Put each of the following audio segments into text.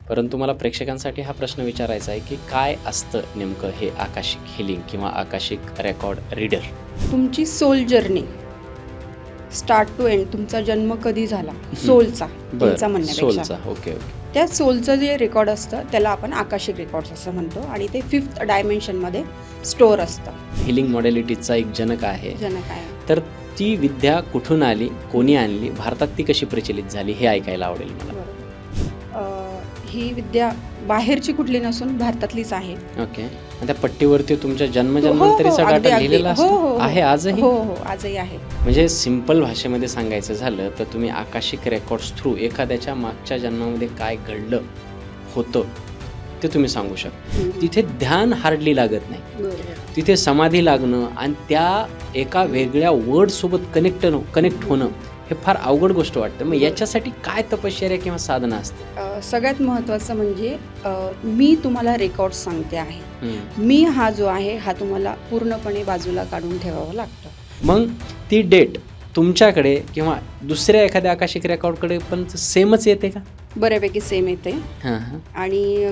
परंतु मला प्रेक्षकांसाठी हा प्रश्न विचारायचा आहे की काय असतं नेमकं हे आकाशिक हिलिंग किंवा आकाशिक रेकॉर्ड रीडर? तुमची soul journey start to end, तुमचा जन्म कधी झाला, सोलचा तुमचा म्हणण्यापेक्षा सोलचा. Okay okay. त्या सोलचं जे रेकॉर्ड असतं त्याला आपण आकाशिक रेकॉर्ड्स असं म्हणतो आणि ते 5th डायमेन्शनमध्ये स्टोअर असतं. हिलिंग मॉडेलिटीचा एक जनक आहे. तर ती विद्या कुठून आली, कोणी आणली, भारतात ती कशी प्रचलित झाली हे ऐकायला आवडेल मला. ही विद्या बाहेरची कुठली नसून भारतातलीच आहे. ओके. आणि त्या पट्टीवरती तुमच्या जन्मजन्मांतरीचा डाटा लिहिलेला आहे आजही? हो हो, आजही आहे. म्हणजे सिंपल भाषेमध्ये सांगायचं झालं तर तुम्ही आकाशिक रेकॉर्ड्स थ्रू एखाद्याच्या मागच्या जन्मामध्ये काय घडलं होतं ते तुम्ही सांगू शकता. तिथे ध्यान हार्डली लागत नाही, तिथे समाधी लागणं आणि त्या एका वेगळ्या वर्ड सोबत कनेक्ट होणं हे फार अवघड गोष्ट वाटतं. मग याच्यासाठी काय तपश्चर्या किंवा साधना असते? सगळ्यात महत्त्वाचं म्हणजे मी तुम्हाला रेकॉर्ड सांगते आहे, मी हा जो आहे हा तुम्हाला पूर्णपणे बाजूला काढून ठेवावा लागतो. मग ती डेट तुमच्याकडे किंवा दुसऱ्या एखाद्या आकाशिक रेकॉर्डकडे पण सेमच येते का? बऱ्यापैकी सेम येते. आणि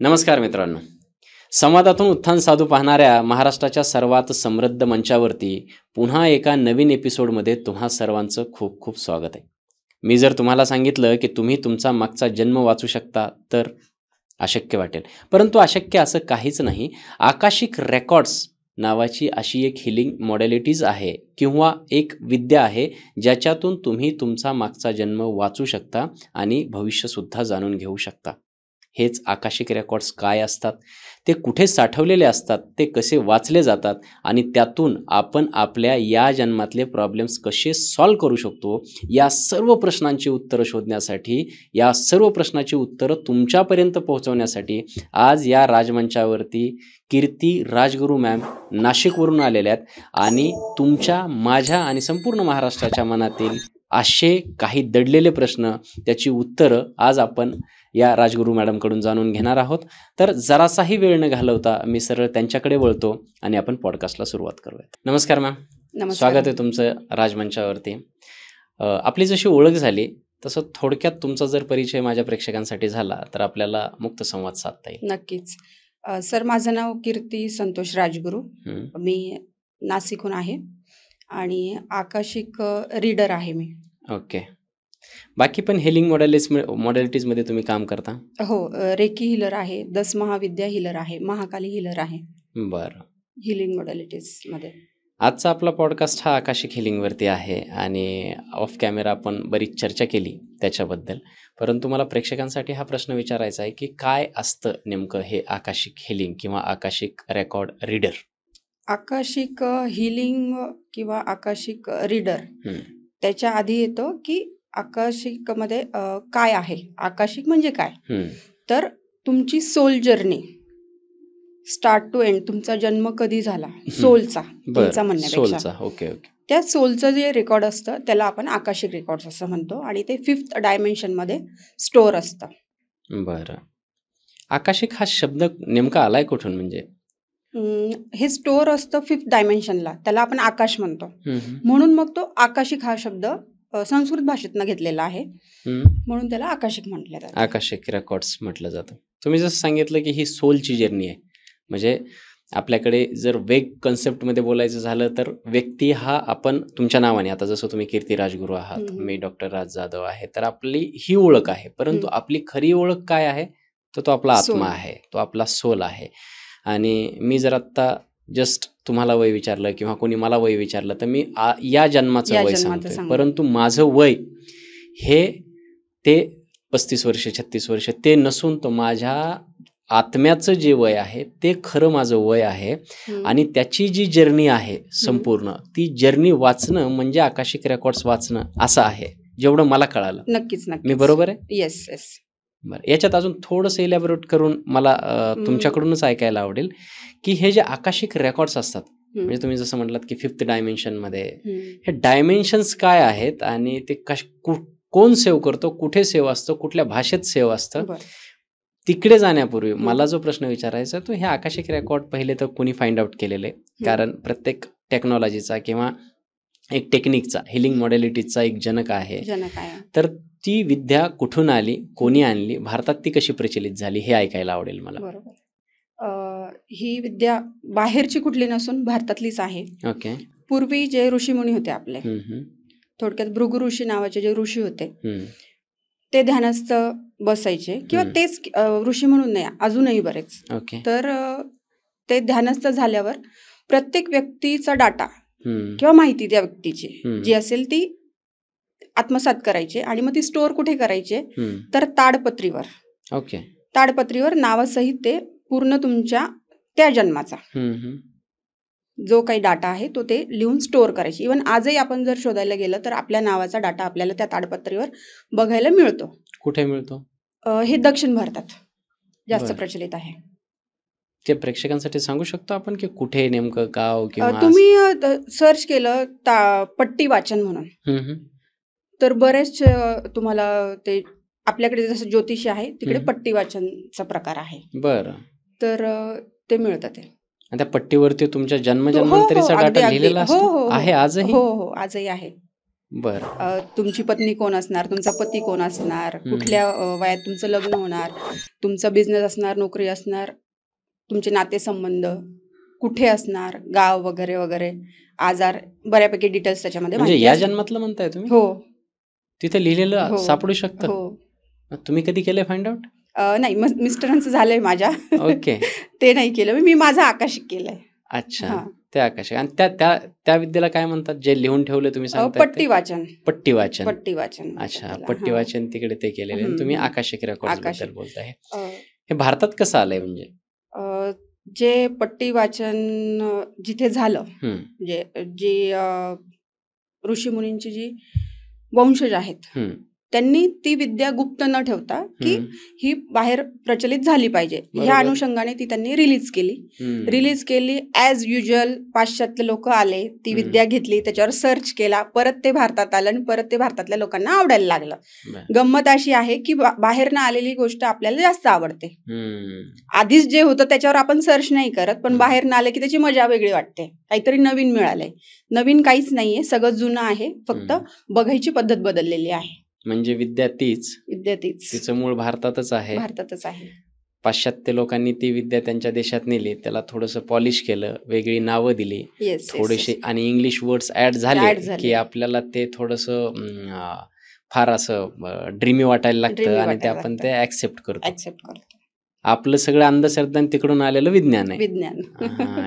नमस्कार मित्रांनो, संवादातून उत्थान साधू पाहणाऱ्या महाराष्ट्राच्या सर्वात समृद्ध मंचावरती पुन्हा एका नवीन एपिसोडमध्ये तुम्हा सर्वांचं खूप खूप स्वागत आहे. मी जर तुम्हाला सांगितलं की तुम्ही तुमचा मागचा जन्म वाचू शकता तर अशक्य वाटेल, परंतु अशक्य असं काहीच नाही. आकाशिक रेकॉर्ड्स नावाची अशी एक हिलिंग मॉडेलिटीज आहे किंवा एक विद्या आहे ज्याच्यातून तुम्ही तुमचा मागचा जन्म वाचू शकता आणि भविष्यसुद्धा जाणून घेऊ शकता. हेच आकाशिक रेकॉर्ड्स काय असतात, ते कुठे साठवलेले असतात, ते कसे वाचले जातात आणि त्यातून आपण आपल्या या जन्मातले प्रॉब्लेम्स कसे सॉल्व करू शकतो, या सर्व प्रश्नांची उत्तरं शोधण्यासाठी, या सर्व प्रश्नाची उत्तरं तुमच्यापर्यंत पोहोचवण्यासाठी आज या राजमंचावरती कीर्ती राजगुरू मॅम नाशिकवरून आलेल्या आहेत आणि तुमच्या, माझ्या आणि संपूर्ण महाराष्ट्राच्या मनातील असे काही दडलेले प्रश्न, त्याची उत्तरं आज आपण या राजगुरू मॅडमकडून जाणून घेणार आहोत. तर जरासाही वेळ न घालवता मी सरळ त्यांच्याकडे वळतो आणि आपण पॉडकास्टला सुरुवात करूयात. नमस्कार मॅम. स्वागत आहे तुमचं राजमंचावरती. आपली जशी ओळख झाली तसं थोडक्यात तुमचा जर परिचय माझ्या प्रेक्षकांसाठी झाला तर आपल्याला मुक्त संवाद साधता येईल. नक्कीच. सर, माझं नाव कीर्ती संतोष राजगुरू, मी नाशिकहून आहे आणि आकाशिक रीडर आहे मी. ओके. बाकी पण हिलिंग मॉडेलिटीजमध्ये तुम्ही काम करता? हो, रेकी हिलर आहे, 10 महाविद्या हिलर आहे, महाकाली हिलर आहे. बरं. हिलिंग मॉडेलिटीजमध्ये आजचा आपला पॉडकास्ट हा आकाशिक हिलिंगवरती आहे आणि ऑफ कॅमेरा आपण बरीच चर्चा केली त्याच्याबद्दल, परंतु मला प्रेक्षकांसाठी हा प्रश्न विचारायचा आहे की काय असतं नेमकं हे आकाशिक हिलिंग किंवा Akashic record reader? Akashic healing किंवा आकाशिक रीडर त्याच्या आधी येतं की आकाशिकमध्ये काय आहे, आकाशिक म्हणजे काय. तर तुमची soul journey start to end, तुमचा जन्म कधी झाला, सोलचा तुमचा म्हणण्यापेक्षा ओके ओके, त्या सोलचं जे रेकॉर्ड असतं त्याला आपण आकाशिक रेकॉर्ड्स असं म्हणतो आणि ते 5th डायमेन्शनमध्ये स्टोअर असतं. बरं. आकाशिक हा शब्द नेमका आलाय कुठून? म्हणजे हे स्टोअर असतं 5th डायमेन्शनला, त्याला आपण आकाश म्हणतो. म्हणून मग तो आकाशिक हा शब्द संस्कृत भाषेतनं घेतलेला आहे, म्हणून त्याला आकाशिक म्हटलं जातं. आकाशिक रेकॉर्ड्स म्हटलं जातं. तुम्ही जसं सांगितलं की ही सोलची जर्नी आहे, म्हणजे आपल्याकडे जर वेग कन्सेप्टमध्ये बोलायचं झालं तर व्यक्ती हा आपण तुमच्या नावाने, आता जसं तुम्ही कीर्ती राजगुरू आहात, मी डॉक्टर राज जाधव आहे, तर आपली ही ओळख आहे. परंतु आपली खरी ओळख काय आहे? तर तो आपला आत्मा आहे, तो आपला सोल आहे. आणि मी जर आत्ता जस्ट तुम्हाला वय विचारलं किंवा कोणी मला वय विचारलं तर मी या जन्माचं वय सांगतोय, परंतु माझं वय हे ते 35 वर्ष 36 वर्ष ते नसून तो माझ्या आत्म्याचं जे वय आहे ते खरं माझं वय आहे. आणि त्याची जी जर्नी आहे संपूर्ण, ती जर्नी वाचणं म्हणजे आकाशिक रेकॉर्ड्स वाचणं असं आहे, जेवढं मला कळालं. नक्कीच. मी बरोबर आहे? Yes yes. बरं, याच्यात अजून थोडंसं इलॅबोरेट करून मला तुमच्याकडूनच ऐकायला आवडेल की हे जे आकाशिक रेकॉर्ड्स असतात, म्हणजे तुम्ही जसं म्हटलात की 5th डायमेन्शनमध्ये, हे डायमेन्शन्स काय आहेत आणि ते कोण सेव्ह करतो, कुठे सेव्ह असतं, कुठल्या भाषेत सेव्ह असतं, तिकडे जाण्यापूर्वी मला जो प्रश्न विचारायचा तो हे आकाशिक रेकॉर्ड पहिले तर कोणी फाइंड आउट केलेले? कारण प्रत्येक टेक्नॉलॉजीचा किंवा एक टेक्निकचा, हिलिंग मॉडॅलिटीजचा एक जनक आहे. जनक आहे. तर ती विद्या कुठून आली, कोणी आणली, भारतात ती कशी प्रचलित झाली हे ऐकायला आवडेल मला. बरोबर. ही विद्या बाहेरची कुठली नसून भारतातलीच आहे. ओके. पूर्वी जे ऋषीमुनी होते आपले, हम्म, हम्म, थोडक्यात भृगु ऋषी नावाचे जे ऋषी होते, हम्म, ते ध्यानस्थ बसायचे किंवा हम्म. तेच ऋषी म्हणून नाही, अजूनही बरेच. ओके. तर ते ध्यानस्थ झाल्यावर प्रत्येक व्यक्तीचा डाटा हम्म, किंवा माहिती त्या व्यक्तीची हम्म. जी असेल ती आत्मसात करायचे आणि मग ती स्टोअर कुठे करायचे, हम्म. तर ताडपत्रीवर. ओके. ताडपत्रीवर नावासहित ते पूर्ण तुमच्या त्या जन्माचा हम्म, हम्म. जो काही डाटा आहे तो ते लिहून स्टोअर करायचे. इव्हन आजही आपण जर शोधायला गेलं तर आपल्या नावाचा डाटा आपल्याला त्या ताडपत्रीवर बघायला मिळतो. कुठे मिळतो? हे दक्षिण भारतात जास्त बरं. प्रचलित आहे. ते प्रेक्षकांसाठी सांगू शकतो आपण की कुठे नेमकं गाव किंवा तुम्ही सर्च केलं पट्टी वाचन म्हणून, हम्म, हम्म. तर बरेच तुम्हाला ते आपल्याकडे जसं ज्योतिषी आहे तिकडे हम्म. पट्टी वाचनचा प्रकार आहे. बरं. तर ते मिळतं ते. आणि त्या पट्टीवरती तुमच्या हो, जन्मजन्मांतरीचा अगदी, डाटा अगदी. लिहिलेला हो, असतो? हो, आहे हो. आजही? हो, आजही आहे. बरं. तुमची पत्नी कोण असणार, तुमचा पती कोण असणार, हम्म. कुठल्या वयात तुमचं लग्न होणार, तुमचा बिझनेस असणार, नोकरी असणार, तुमचे नातेसंबंध कुठे असणार, गाव वगैरे वगैरे, आजार, बऱ्यापैकी डिटेल्स त्याच्यामध्ये म्हणजे माहिती या असतात. जन्मातलं म्हणताय तुम्ही? हो, तिथे लिहिलेलं हो, सापडू शकतं? हो. तुम्ही कधी केलंय फाइंड आउट? नाही, मिस्टरांचं झालंय माझ्या. ओके. ते नाही केलं मी माझं आकाशिक केलंय. अच्छा. हां. ते आकाश. आणि त्या त्या त्या विद्येला काय म्हणतात जे लिहून ठेवले तुम्ही सांगताय पट्टी ते? वाचन. पट्टी वाचन. पट्टी वाचन म्हणतात अच्छा, त्याला. पट्टी हां. वाचन तिकडे ते केलेले आणि तुम्ही आकाशिक रेकॉर्ड्स बद्दल आकाशिक. बोलताय. अ, हे भारतात कसं आलंय म्हणजे? जे पट्टी वाचन जिथे झालं, हम्म, म्हणजे जी ऋषीमुनींची जी वंशज आहेत, हम्म, त्यांनी ती विद्या गुप्त न ठेवता की हम्म. ही बाहेर प्रचलित झाली पाहिजे ह्या बरोबर. अनुषंगाने ती त्यांनी रिलीज केली. हम्म. रिलीज केली ॲज युजल. पाश्चात्य लोक आले, ती विद्या घेतली, त्याच्यावर सर्च केला, परत ते भारतात आलं आणि परत ते भारतातल्या लोकांना आवडायला लागलं. बरं. गंमत अशी आहे की बाहेरनं आलेली गोष्ट आपल्याला जास्त आवडते. हम्म. आधीच जे होतं त्याच्यावर आपण सर्च नाही करत, पण हम्म. बाहेरनं आलं की त्याची मजा वेगळी वाटते. काहीतरी नवीन मिळालंय. नवीन काहीच नाहीये, सगळं जुनं आहे, फक्त बघायची पद्धत बदललेली आहे. म्हणजे विद्या तीच, विद्या तीच तिचं मूळ भारतातच आहे. भारतातच आहे. पाश्चात्य लोकांनी ती विद्या त्यांच्या देशात नेली, त्याला थोडंसं पॉलिश केलं, वेगळी नावं दिली, येस, थोडेसे आणि इंग्लिश वर्ड्स ऍड झाले Add झाले. की आपल्याला ते थोडंसं फार असं ड्रीमी वाटायला लागतं Dreamy आणि ते वाटायला आपण लागतं. ते ऍक्सेप्ट करतो. ऍक्सेप्ट करतो. आपलं सगळं अंधश्रद्धा तिकडून आलेलं विज्ञान आहे. विज्ञान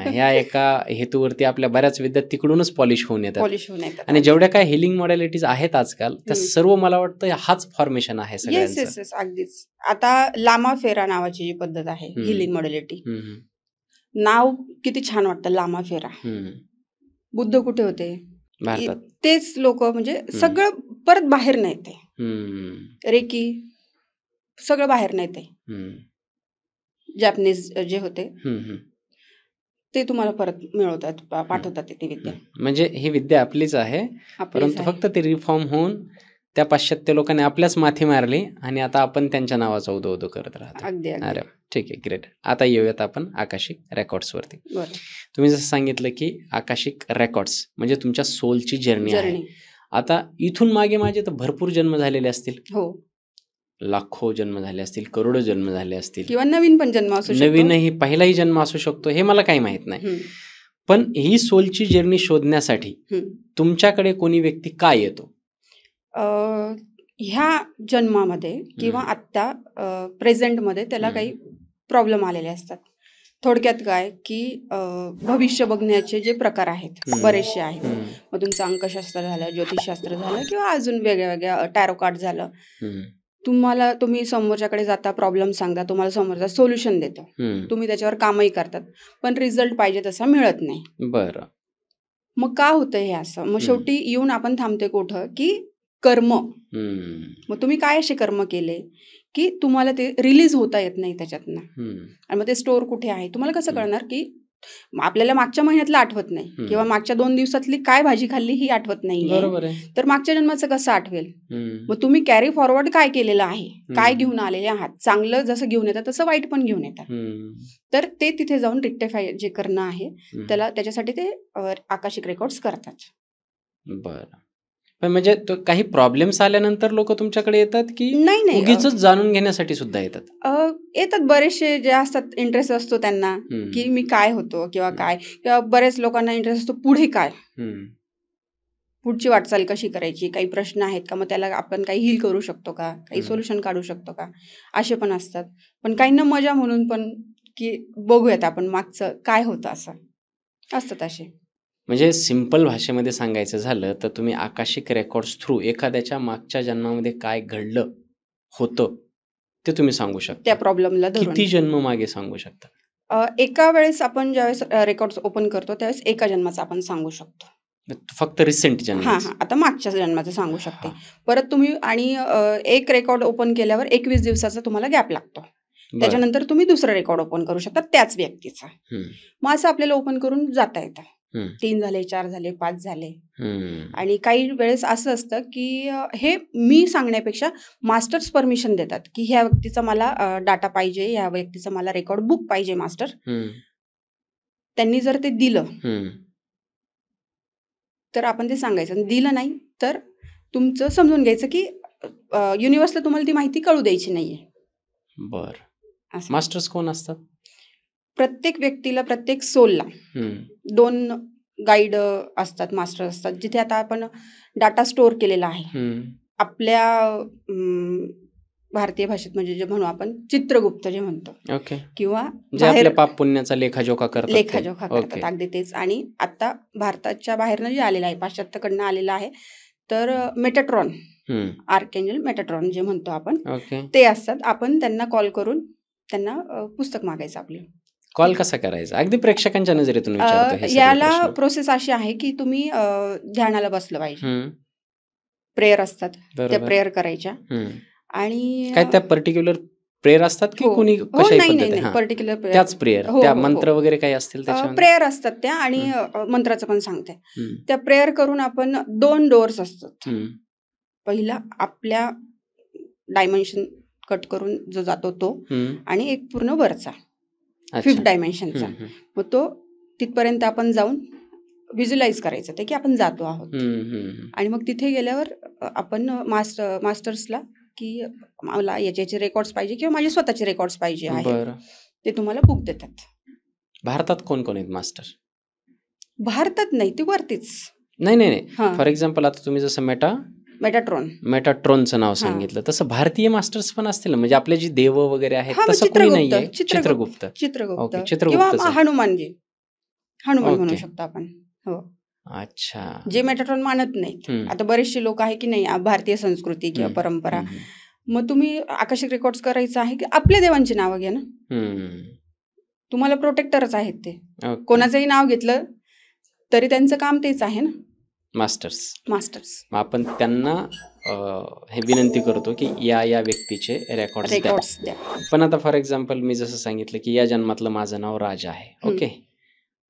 ह्या एका हेतूवरती आपल्या बऱ्याच विद्या तिकडूनच पॉलिश होऊन येतात. पॉलिश होऊन येतात. आणि जेवढ्या काय हिलिंग मॉडॅलिटीज आहेत आजकाल त्या हम्म. सर्व मला वाटतं हाच फॉर्मेशन आहे येस सगळ्यांचं. येस येस अगदीच. आता लामा फेरा नावाची जी पद्धत आहे, हम्म. हिलिंग मॉडॅलिटी, हम्म, हम्म, नाव किती छान वाटतं, लामा फेरा. हम्म. बुद्ध कुठे होते? भारतात. तेच लोक, म्हणजे सगळं परत बाहेर नाही ते. हम्म, रेकी सगळं बाहेर नाही ते. हम्म, जॅपनीज जे होते हम्म, हम्म. ते तुम्हाला परत मिळवतात, पाठवतात ती विद्या. म्हणजे ही विद्या आपलीच आहे, आपलीच परंतु आहे. फक्त ती रिफॉर्म होऊन त्या पाश्चात्य लोकांनी आपल्याच माथी मारली आणि आता आपण त्यांच्या नावाचा उदो करत राहतो. अगदी अरे अगदी. वा, ठीक आहे, ग्रेट. आता येऊयात आपण आकाशिक रेकॉर्ड्सवरती. बरं. तुम्ही जसं सांगितलं की आकाशिक रेकॉर्ड्स म्हणजे तुमच्या सोलची जर्नी आहे. जर्नी. आता इथून मागे माझे तर भरपूर जन्म झालेले असतील, हो. लाखो जन्म झाले असतील, करोडो जन्म झाले असतील, किंवा नवीन पण जन्म असू शकतो. नवीनही पहिलाही जन्म असू शकतो, हे मला काही माहित नाही. हम्म, पण ही सोलची जर्नी शोधण्यासाठी हम्म. तुमच्याकडे कोणी व्यक्ती काय येतो? ह्या जन्मामध्ये किंवा आत्ता प्रेझेंटमध्ये त्याला काही प्रॉब्लेम आलेले असतात. थोडक्यात काय की भविष्य बघण्याचे जे प्रकार आहेत बरेचसे आहेत. मग तुमचं अंकशास्त्र झालं, ज्योतिषशास्त्र झालं, किंवा अजून वेगळ्या वेगळ्या टॅरो कार्ड झालं. तुम्ही समोरच्याकडे जाता, प्रॉब्लेम सांगता, तुम्हाला समोरचा सोल्युशन देतो, तुम्ही त्याच्यावर कामही करतात, पण रिझल्ट पाहिजे तसा मिळत नाही. बरं. मग का होतं हे असं? मग शेवटी येऊन आपण थांबते कुठं की कर्म. मग तुम्ही काय असे कर्म केले की तुम्हाला ते रिलीज होता येत नाही त्याच्यातनं, आणि मग ते स्टोअर कुठे आहे तुम्हाला कसं कळणार? की आपल्याला मागच्या महिन्यातलं आठवत नाही, किंवा मागच्या 2 दिवसातली काय भाजी खाल्ली ही आठवत नाहीये, तर मागच्या जन्माचं कसं आठवेल? मग तुम्ही कॅरी फॉरवर्ड काय केलेलं आहे, काय घेऊन आलेले आहात, चांगलं जसं घेऊन येतात तसं वाईट पण घेऊन येतात. तर ते तिथे जाऊन रिक्टिफाय जे करणं आहे त्याच्यासाठी ते आकाशिक रेकॉर्ड्स करतात. बरं. पण म्हणजे तो काही प्रॉब्लेम्स आल्यानंतर लोक तुमच्याकडे येतात, की नाही, नाही. उगीचच जाणून घेण्यासाठी सुद्धा येतात? येतात बरेचसे जे असतात, इंटरेस्ट असतो त्यांना, की मी काय होतो किंवा काय, किंवा बरेच लोकांना इंटरेस्ट असतो पुढे काय, पुढची वाटचाल कशी करायची, काही प्रश्न आहेत का, मग त्याला आपण काही हील करू शकतो का, काही सोल्युशन काढू शकतो का, असे पण असतात. पण काहींना मजा म्हणून पण, की बघूयात आपण मागचं काय होतं, असं असतात असे. म्हणजे सिंपल भाषेमध्ये सांगायचं झालं तर तुम्ही आकाशिक रेकॉर्ड्स थ्रू एखाद्याच्या मागच्या जन्मामध्ये काय घडलं होतं ते तुम्ही सांगू शकता. त्या प्रॉब्लेमला धरून किती जन्म मागे सांगू शकता? एका वेळेस आपण ज्यावेळेस रेकॉर्ड्स ओपन करतो त्यावेळेस एका जन्माचा आपण सांगू शकतो. फक्त रिसेंट हां जन्म? हां आता मागच्या जन्माचं सांगू शकते. परत तुम्ही आणि एक रेकॉर्ड ओपन केल्यावर 21 दिवसाचा तुम्हाला गॅप लागतो. त्याच्यानंतर तुम्ही दुसरा रेकॉर्ड ओपन करू शकता त्याच व्यक्तीचा. मग असं आपल्याला ओपन करून जाता येतं. 3 झाले, 4 झाले, 5 झाले. आणि काही वेळेस असं असतं, की हे मी सांगण्यापेक्षा मास्टर्स परमिशन देतात, की ह्या व्यक्तीचा मला डाटा पाहिजे, ह्या व्यक्तीचा मला रेकॉर्ड बुक पाहिजे मास्टर. त्यांनी जर ते दिलं तर आपण ते सांगायचं, दिलं नाही तर तुमचं समजून घ्यायचं, की युनिव्हर्सला तुम्हाला ती माहिती कळू द्यायची नाहीये. बरं. मास्टर्स कोण असतात? प्रत्येक व्यक्तीला, प्रत्येक सोलला 2 गाईड असतात, मास्टर असतात, जिथे आता आपण डाटा स्टोअर केलेला आहे. आपल्या भारतीय भाषेत म्हणजे जे म्हणू आपण चित्रगुप्त जे म्हणतो, किंवा आपल्या पाप पुण्याचा लेखाजोखा करतात. अगदी तेच. आणि आता भारताच्या बाहेरनं जे आलेलं आहे, पाश्चात्यकडनं आलेलं आहे, तर मेटाट्रॉन, आर्कएंजल मेटाट्रॉन जे म्हणतो आपण, ते असतात. आपण त्यांना कॉल करून त्यांना पुस्तक मागायचं आपलं. कॉल कसा करायचा? अगदी प्रेक्षकांच्या नजरेतून विचारतो. याला प्रोसेस अशी आहे, की तुम्ही ध्यानाला बसलं पाहिजे. प्रेयर असतात, त्या प्रेयर करायच्या. आणि काय त्या पर्टिक्युलर प्रेयर असतात, की कोणी कशाही पद्धती? पर्टिक्युलर त्याच प्रेयर, त्या मंत्र वगैरे काही असतील त्याच्यामध्ये? प्रेयर असतात त्या, आणि मंत्राचं पण सांगते. त्या प्रेयर करून आपण 2 डोअर्स असतात. पहिला आपल्या डायमेन्शन कट करून जो जातो तो, आणि एक पूर्ण वरचा 5th डायमेन्शनचा. मग तो तिथपर्यंत आपण जाऊन व्हिज्युअलाइज करायचं ते, की आपण जातो आहोत. आणि मग तिथे गेल्यावर आपण मास्टर्सला, की मला याचे रेकॉर्ड्स पाहिजे किंवा माझे स्वतःचे रेकॉर्ड्स पाहिजे आहेत, ते तुम्हाला बुक देतात. भारतात कोण कोण आहेत मास्टर? भारतात नाही, ते वरतीच. नाही. फॉर एक्झाम्पल आता तुम्ही जसं मेटाट्रॉनचं नाव सांगितलं, तसं भारतीय मास्टर्स पण असतील ना? म्हणजे आपले जे देव वगैरे आहेत तसं कोणी नाहीये? चित्रगुप्त किंवा हनुमानजी, हनुमान म्हणू शकतो आपण. हो. अच्छा. जे मेटाट्रॉन मानत नाहीत. आता बरेचसे लोक आहे, की नाही भारतीय संस्कृती किंवा परंपरा, मग तुम्ही आकाशिक रेकॉर्ड्स करायचं आहे, की आपल्या देवांची नावं घ्या ना. तुम्हाला प्रोटेक्टरच आहेत ते. कोणाचंही नाव घेतलं तरी त्यांचं काम तेच आहे ना, मास्टर्स. आपण त्यांना हे विनंती करतो, की या व्यक्तीचे रेकॉर्ड्स द्या. पण आता फॉर एक्झाम्पल मी जसं सांगितलं, की या जन्मातलं माझं नाव राज आहे. ओके.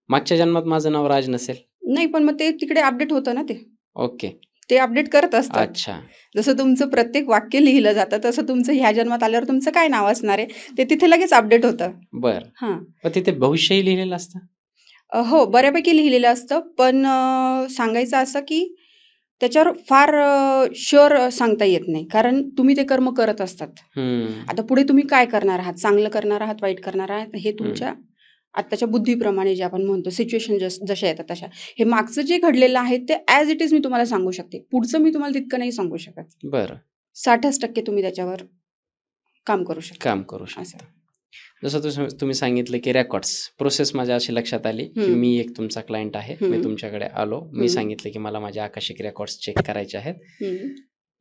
मागच्या जन्मात माझं नाव राज नसेल? नाही, पण मग ते तिकडे अपडेट होतं ना ते. ओके. ते अपडेट करत असतात. अच्छा. जसं तुमचं प्रत्येक वाक्य लिहिलं जातं, तसं तुमचं ह्या जन्मात आल्यावर तुमचं काय नाव असणार आहे ते तिथे लगेच अपडेट होतं. बरं. पण तिथे भविष्यही लिहिलेलं असतं? हो, बऱ्यापैकी लिहिलेलं असतं. पण सांगायचं असं, की त्याच्यावर फार शुअर सांगता येत नाही, कारण तुम्ही ते कर्म करत असतात. आता पुढे तुम्ही काय करणार आहात, चांगलं करणार आहात, वाईट करणार आहात, हे तुमच्या आत्ताच्या बुद्धीप्रमाणे जे आपण म्हणतो, सिच्युएशन जशा येतात तशा. हे मागचं जे घडलेलं आहे ते ॲज इट इज मी तुम्हाला सांगू शकते. पुढचं मी तुम्हाला तितकं नाही सांगू शकत. बरं. 60% तुम्ही त्याच्यावर काम करू शकता. जसं तुम्ही सांगितलं, की रेकॉर्ड्स प्रोसेस माझ्या अशी लक्षात आली, की मी एक तुमचा क्लायंट आहे. मी तुमच्याकडे आलो. मी सांगितलं, की मला माझे आकाशिक रेकॉर्ड्स चेक करायचे आहेत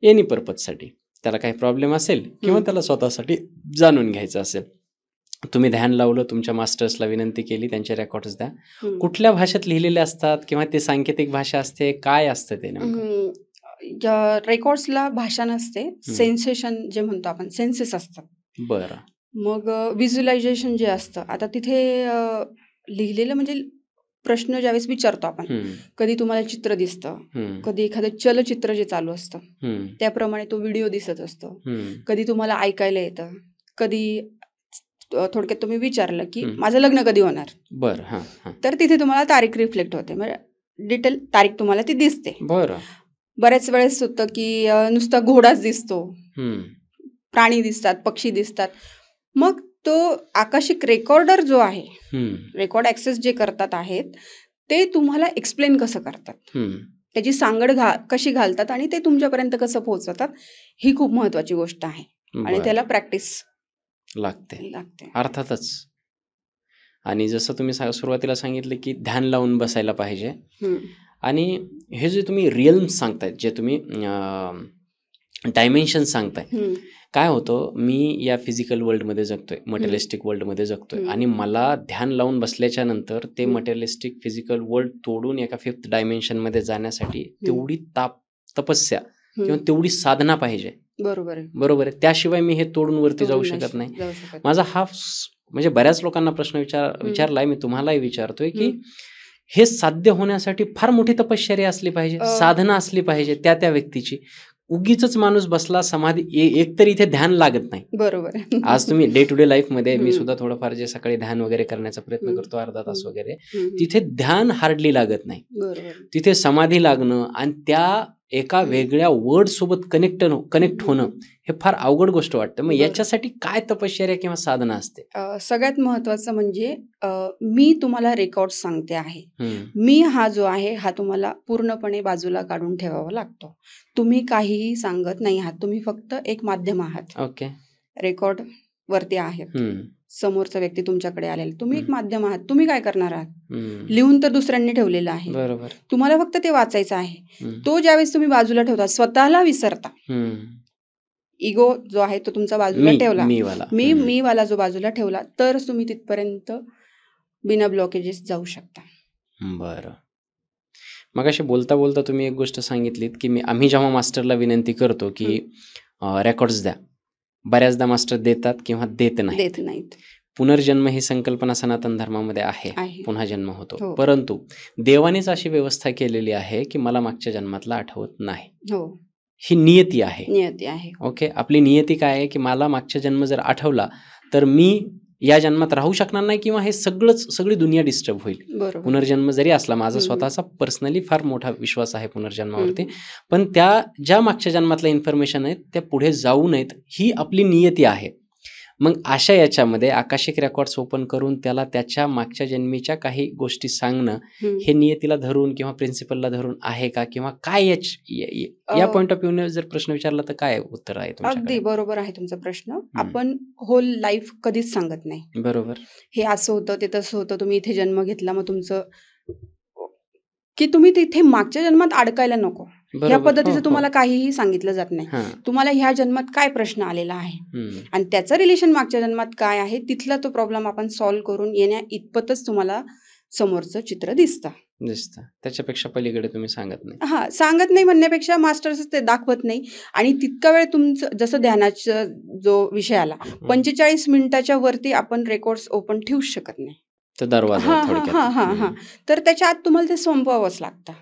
एनी पर्पजसाठी. त्याला काही प्रॉब्लेम असेल किंवा त्याला स्वतःसाठी जाणून घ्यायचं असेल. तुम्ही ध्यान लावलं, तुमच्या मास्टर्सला विनंती केली, त्यांचे रेकॉर्ड्स द्या. कुठल्या भाषेत लिहिलेले असतात किंवा ते सांकेतिक भाषा असते, काय असतं ते नेमकं? रेकॉर्ड्सला भाषा नसते, सेन्सेशन जे म्हणतो आपण, सेन्सेस असतात. बरं. मग व्हिज्युअलायझेशन जे असतं, आता तिथे लिहिलेलं म्हणजे प्रश्न ज्यावेळेस विचारतो आपण, कधी तुम्हाला चित्र दिसतं, कधी एखादं चलचित्र जे चालू असतं त्याप्रमाणे तो व्हिडिओ दिसत असतो, कधी तुम्हाला ऐकायला येतं, कधी थोडक्यात तुम्ही विचारलं, की माझं लग्न कधी होणार, बरं. तर तिथे तुम्हाला तारीख रिफ्लेक्ट होते. म्हणजे डिटेल तारीख तुम्हाला ती दिसते. बरं. बऱ्याच वेळेस होतं की नुसता घोडाच दिसतो, प्राणी दिसतात, पक्षी दिसतात. मग तो आकाशिक रेकॉर्डर जो आहे, रेकॉर्ड ॲक्सेस जे करतात आहेत, ते तुम्हाला एक्सप्लेन कसं करतात, त्याची सांगड कशी घालतात आणि ते तुमच्यापर्यंत कसं पोहोचवतात, ही खूप महत्त्वाची गोष्ट आहे आणि त्याला प्रॅक्टिस लागते. लागते. अर्थातच. आणि जसं तुम्ही सुरुवातीला सांगितलं की ध्यान लावून बसायला पाहिजे. आणि हे जे तुम्ही रिअल्म्स सांगतायत, जे तुम्ही डायमेन्शन सांगताय, काय होतं, मी या फिजिकल वर्ल्डमध्ये जगतोय, मटेरियलिस्टिक वर्ल्डमध्ये जगतोय आणि मला ध्यान लावून बसल्याच्या नंतर ते मटेरियलिस्टिक फिजिकल वर्ल्ड तोडून एका 5th डायमेन्शनमध्ये जाण्यासाठी तेवढी तपस्या किंवा तेवढी साधना पाहिजे. बरोबर आहे. त्याशिवाय मी हे तोडून वरती जाऊ शकत नाही. माझा हा म्हणजे बऱ्याच लोकांना प्रश्न विचारलाय, मी तुम्हालाही विचारतोय की हे साध्य होण्यासाठी फार मोठी तपश्चर्या असली पाहिजे, साधना असली पाहिजे त्या व्यक्तीची. उगीच माणूस बसला समाधी, एक तर इथे ध्यान लागत नाही. बरोबर. आज तुम्ही डे टू डे लाईफ मध्ये, मी सुद्धा थोडंफार जे सकाळी ध्यान वगैरे करण्याचा प्रयत्न करतो, अर्धा तास वगैरे, तिथे ध्यान हार्डली लागत नाही. तिथे समाधी लागणं आणि त्या एका वेगळ्या वर्ड सोबत कनेक्ट होणं हे फार अवघड गोष्ट वाटतं. मग याच्यासाठी काय तपश्चर्या किंवा साधना असते? सगळ्यात महत्वाचं म्हणजे मी तुम्हाला रेकॉर्ड सांगते आहे, मी हा जो आहे हा तुम्हाला पूर्णपणे बाजूला काढून ठेवावा लागतो. तुम्ही काहीही सांगत नाही आहात, तुम्ही फक्त एक माध्यम आहात. ओके. रेकॉर्ड वरती आहेत, समोरचा व्यक्ती तुमच्याकडे आलेला, तुम्ही एक माध्यम आहात. तुम्ही काय करणार आहात? लिहून तर दुसऱ्यांनी ठेवलेलं आहे, बरोबर, तुम्हाला फक्त ते वाचायचं आहे. तो ज्यावेळेस तुम्ही बाजूला ठेवता, स्वतःला विसरता, इगो जो आहे तो तुमचा बाजूला ठेवला, मी वाला जो बाजूला ठेवला, तर तुम्ही तिथपर्यंत बिना ब्लॉकेजेस जाऊ शकता. बरं. मग अशी बोलता बोलता तुम्ही एक गोष्ट सांगितलीत की आम्ही जेव्हा मास्टरला विनंती करतो की रेकॉर्ड्स द्या, बऱ्याचदा मास्टर देतात किंवा देत नाहीत. पुनर्जन्म ही संकल्पना सनातन धर्मामध्ये आहे, पुन्हा जन्म होतो. परंतु देवानेच अशी व्यवस्था केलेली आहे की मला मागच्या जन्मातला आठवत नाही. ही नियती आहे. ओके. आपली नियती काय आहे की मला मागच्या जन्म जर आठवला तर मी या जन्मात राहू शकणार नाही किंवा हे सगळी दुनिया डिस्टर्ब होईल. पुनर्जन्म जरी असला, माझा स्वतःचा पर्सनली फार मोठा विश्वास आहे पुनर्जन्मावरती, पण त्या ज्या मागच्या जन्मातल्या इन्फॉर्मेशन आहेत त्या पुढे जाऊ नयेत, ही आपली नियती आहे. मग अशा याच्यामध्ये आकाशिक रेकॉर्ड्स ओपन करून त्याला त्याच्या मागच्या जन्मीच्या काही गोष्टी सांगणं, हे नियतीला धरून किंवा प्रिन्सिपलला धरून आहे का, किंवा काय या पॉइंट ऑफ व्ह्यूने जर प्रश्न विचारला तर काय उत्तर आहे तुमच्याकडे? अगदी बरोबर आहे तुमचा प्रश्न. आपण होल लाईफ कधीच सांगत नाही. बरोबर. हे असं होतं, ते तसं होतं, तुम्ही इथे जन्म घेतला, मग तुमचं की तुम्ही तिथे मागच्या जन्मात अडकायला नको, या पद्धतीचं तुम्हाला काहीही सांगितलं जात नाही. तुम्हाला ह्या जन्मात काय प्रश्न आलेला आहे आणि त्याचं रिलेशन मागच्या जन्मात काय आहे, तिथला तो प्रॉब्लेम आपण सॉल्व्ह करून येण्या इतपतच तुम्हाला समोरचं चित्र दिसतं. त्याच्यापेक्षा पलीकडे तुम्ही सांगत नाही. सांगत नाही म्हणण्यापेक्षा मास्टर्स ते दाखवत नाही. आणि तितका वेळ तुमचं, जसं ध्यानाचा जो विषय आला, 45 मिनिटाच्या वरती आपण रेकॉर्ड्स ओपन ठेवू शकत नाही. दरवाजा तर त्याच्या आत तुम्हाला ते संपवावंच लागतं.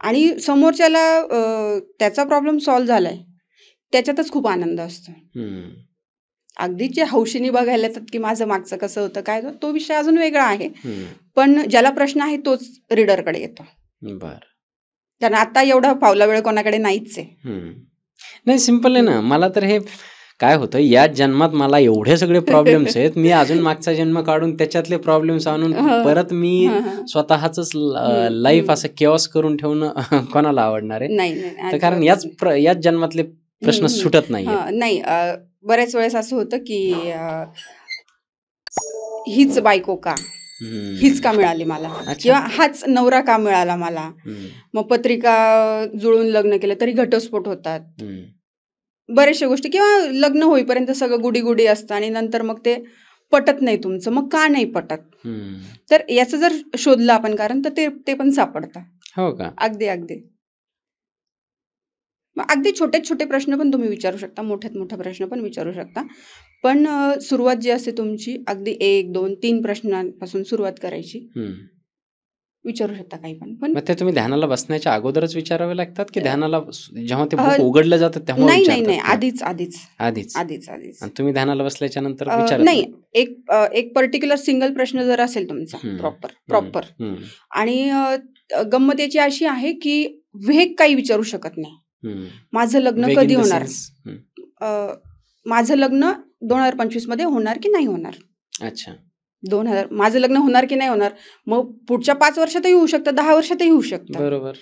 आणि समोरच्याला त्याचा प्रॉब्लेम सॉल्व्ह झालाय, त्याच्यातच खूप आनंद असतो. अगदी जे हौशीने बघायला येतात की माझं मागचं कसं होतं, काय, तो विषय अजून वेगळा आहे. पण ज्याला प्रश्न आहे तोच रीडरकडे येतो. कारण आता एवढा फावला वेळ कोणाकडे नाहीच आहे. नाही, सिंपल आहे ना. मला तर हे काय होतं, या जन्मात मला एवढे सगळे प्रॉब्लेम्स आहेत, मी अजून मागचा जन्म काढून त्याच्यातले प्रॉब्लेम्स आणून परत मी स्वतःच लाईफ असं केओस करून ठेवणं कोणाला आवडणार आहे? नाही, कारण याच जन्मातले प्रश्न सुटत नाही. बऱ्याच वेळेस असं होतं की हीच बायको का, हीच का मिळाली मला, किंवा हाच नवरा का मिळाला मला. मग पत्रिका जुळून लग्न केलं तरी घटस्फोट होतात, बऱ्याचशा गोष्टी, किंवा लग्न होईपर्यंत सगळं गुडी गुडी असतं आणि नंतर मग ते पटत नाही तुमचं. मग का नाही पटत, तर याचं जर शोधलं आपण कारण, तर ते पण सापडतं. हो का? अगदी मग अगदी छोटे छोटे प्रश्न पण तुम्ही विचारू शकता, मोठ्यात मोठा प्रश्न पण विचारू शकता. पण सुरुवात जी असते तुमची, अगदी 1, 2, 3 प्रश्नांपासून सुरुवात करायची. विचारू शकता काही पण मग ते तुम्ही ध्यानाला बसण्याच्या अगोदरच विचारावे लागतात की अ, ध्यानाला जेव्हा ते अ, बुक उघडलं जातं तेव्हा नाही विचारतात? आधीच आधीच आधीच. आधीच आधीच आणि तुम्ही ध्यानाला बसल्याच्या नंतर विचारत नाही, नाही? एक पर्टिक्युलर सिंगल प्रश्न जर असेल तुमचा हं, प्रॉपर हं, आणि गंमत याची अशी आहे की वेग काही विचारू शकत नाही. हं. माझं लग्न वेग कधी इन द होणार? सेन्स? माझं लग्न 2025 मध्ये होणार की नाही होणार? अच्छा. माझं लग्न होणार की नाही होणार? मग पुढच्या 5 वर्षातही होऊ शकतं, 10 वर्षातही होऊ शकतं. बरोबर.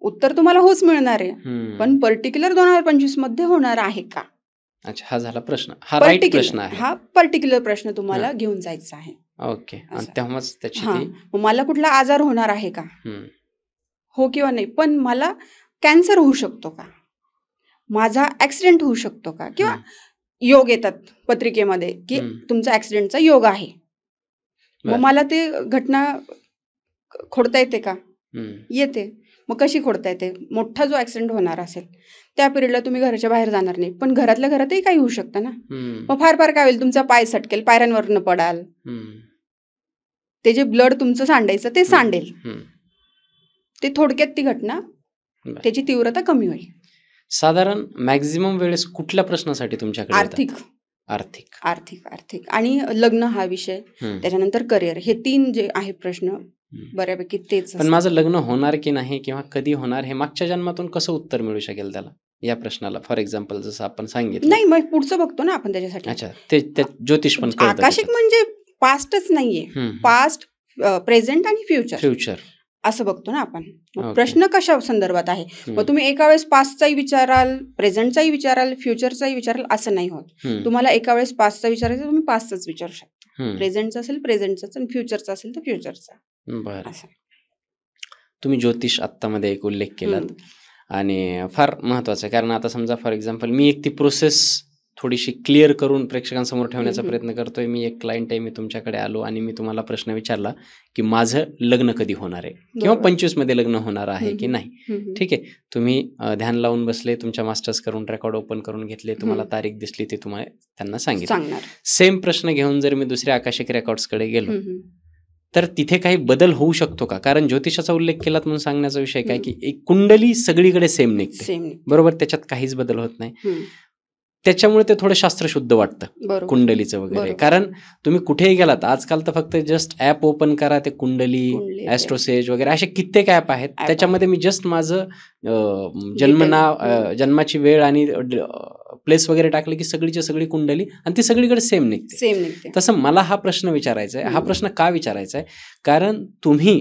उत्तर तुम्हाला होच मिळणार आहे. हं. पण पर्टिक्युलर 2025 मध्ये होणार आहे का? अच्छा, हा झाला प्रश्न. हा राईट प्रश्न आहे. हा पर्टिक्युलर प्रश्न तुम्हाला घेऊन जायचा आहे. ओके. आणि असं. तेव्हाच त्याची हां. ती मग मला कुठला आजार होणार आहे का? हं, हो किंवा नाही. पण मला कॅन्सर होऊ शकतो का? माझा ॲक्सिडेंट होऊ शकतो का? किंवा हं. योग येतात पत्रिकेमध्ये, की हं. तुमचा ॲक्सिडेंटचा योग आहे. मग बरं. मला ते घटना खोडता येते का? हं. येते. मग कशी खोडता येते? मोठा जो ॲक्सिडेंट होणार असेल, त्या पिरियडला तुम्ही घराच्या बाहेर जाणार नाही. पण घरातल्या घरातही काही होऊ शकतं ना. हं. मग फार काय होईल? तुमचा पाय सटकेल, पायऱ्यांवरनं पडाल. हं. ते जे ब्लड तुमचं सांडायचं ते सांडेल. हं. ते थोडक्यात ती घटना, बरं. त्याची तीव्रता कमी होईल. साधारण मॅक्सिमम वेळेस कुठल्या प्रश्नासाठी तुमच्याकडे येतात? आर्थिक आणि लग्न हा विषय, हं. त्याच्यानंतर करिअर, हे 3 जे आहे प्रश्न हं. बऱ्यापैकी तेच पण असतात. माझं लग्न होणार की नाही किंवा कधी होणार हे मागच्या जन्मातून कसं उत्तर मिळू शकेल त्याला? या प्रश्नाला फॉर एक्झाम्पल जसं आपण सांगितलं. नाही, मग पुढचं बघतो ना आपण त्याच्यासाठी. अच्छा. ते ज्योतिष पण कळतं आकाशिक त्याच्यात. म्हणजे पास्टच नाहीये. हं. पास्ट, प्रेझेंट आणि फ्युचर फ्युचर. असं बघतो ना आपण. मग ओके. प्रश्न कशा संदर्भात आहे? हं. मग तुम्ही एका वेळेस पास्टचाही विचाराल, प्रेझेंटचाही विचाराल, फ्युचरचाही विचाराल असं नाही होत. हं. तुम्हाला एका वेळेस पास्टचा विचारायचा तुम्ही पास्टचाच विचारू शकता. हं. प्रेझेंटचा असेल प्रेझेंटचाच आणि फ्युचरचा असेल तर फ्युचरचा. बरं. असं. तुम्ही ज्योतिष आत्तामध्ये एक उल्लेख केलात हं. आणि फार महत्त्वाचं आहे. कारण आता समजा फॉर एक्झाम्पल मी एक ती प्रोसेस थोडीशी क्लिअर करून प्रेक्षकांसमोर ठेवण्याचा प्रयत्न करतोय. मी एक क्लायंट आहे, मी तुमच्याकडे आलो आणि मी तुम्हाला प्रश्न विचारला, की माझं लग्न कधी होणार आहे? किंवा बरोबर. 25 मध्ये लग्न होणार आहे की नाही? हं. ठीक आहे. तुम्ही ध्यान लावून बसले, तुमच्या मास्टर्स करून रेकॉर्ड ओपन करून घेतले, तुम्हाला तारीख दिसली, ते तुम्हाला त्यांना सांगितलं. सांगणार. सेम प्रश्न घेऊन जर मी दुसऱ्या आकाशिक रेकॉर्ड्सकडे गेलो, हं. तर तिथे काही बदल होऊ शकतो का? कारण ज्योतिषाचा उल्लेख केलात म्हणून सांगण्याचा विषय काय, हं. की एक कुंडली सगळीकडे सेम निघते. सेम. बरोबर, त्याच्यात काहीच बदल होत नाही. हं. त्याच्यामुळे ते थोडं शास्त्रशुद्ध वाटतं बरोबर. कुंडलीचं वगैरे. बरोबर. कारण तुम्ही कुठेही गेलात आजकाल तर फक्त जस्ट ॲप ओपन करा, ते कुंडली, कुंडली येते. ॲस्ट्रोसेज वगैरे असे कित्येक ॲप आहेत. ॲप त्याच्यामध्ये मी जस्ट माझं Detail. हं. जन्माची वेळ आणि प्लेस वगैरे टाकलं की सगळीच्या सगळी कुंडली आणि ती सगळीकडे सेम निघते. सेम निघते. तसं मला हा प्रश्न विचारायचा आहे. हा हं. प्रश्न का विचारायचा आहे? कारण तुम्ही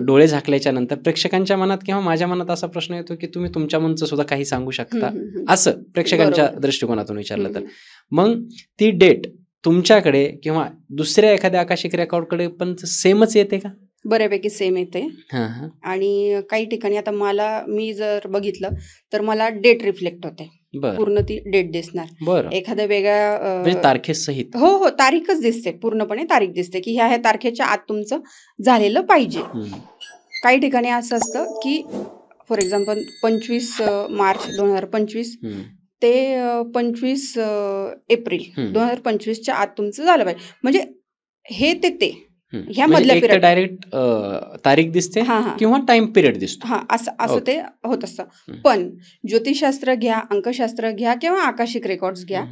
डोळे झाकल्याच्या नंतर प्रेक्षकांच्या मनात किंवा माझ्या मनात असा प्रश्न येतो की तुम्ही तुमच्या मनचं सुद्धा काही सांगू शकता, हं. असं प्रेक्षकांच्या बरोबर. दृष्टिकोनातून विचारलं तर. हं. मग ती डेट तुमच्याकडे किंवा दुसऱ्या एखाद्या आकाशिक रेकॉर्डकडे पण सेमच येते का? बऱ्यापैकी सेम येते. हां. आणि काही ठिकाणी आता मी जर बघितलं तर मला डेट रिफ्लेक्ट होते. बरं. पूर्ण ती डेट दिसणार. बरं. एखाद्या वेगळ्या म्हणजे तारखेसहित. हो, तारीखच दिसते. पूर्णपणे तारीख दिसते, की ह्या तारखेच्या आत तुमचं झालेलं पाहिजे. काही ठिकाणी असं असतं, की फॉर एक्झाम्पल 25 मार्च 2025 ते 25 एप्रिल 2025च्या आत तुमचं झालं पाहिजे. म्हणजे हे ते ह्या मधल्या म्हणजे पिरियड डायरेक्ट तारीख दिसते किंवा टाइम पिरियड दिसतो. असं ते होत असतं. पण ज्योतिषशास्त्र घ्या, अंकशास्त्र घ्या किंवा आकाशिक रेकॉर्ड्स घ्या,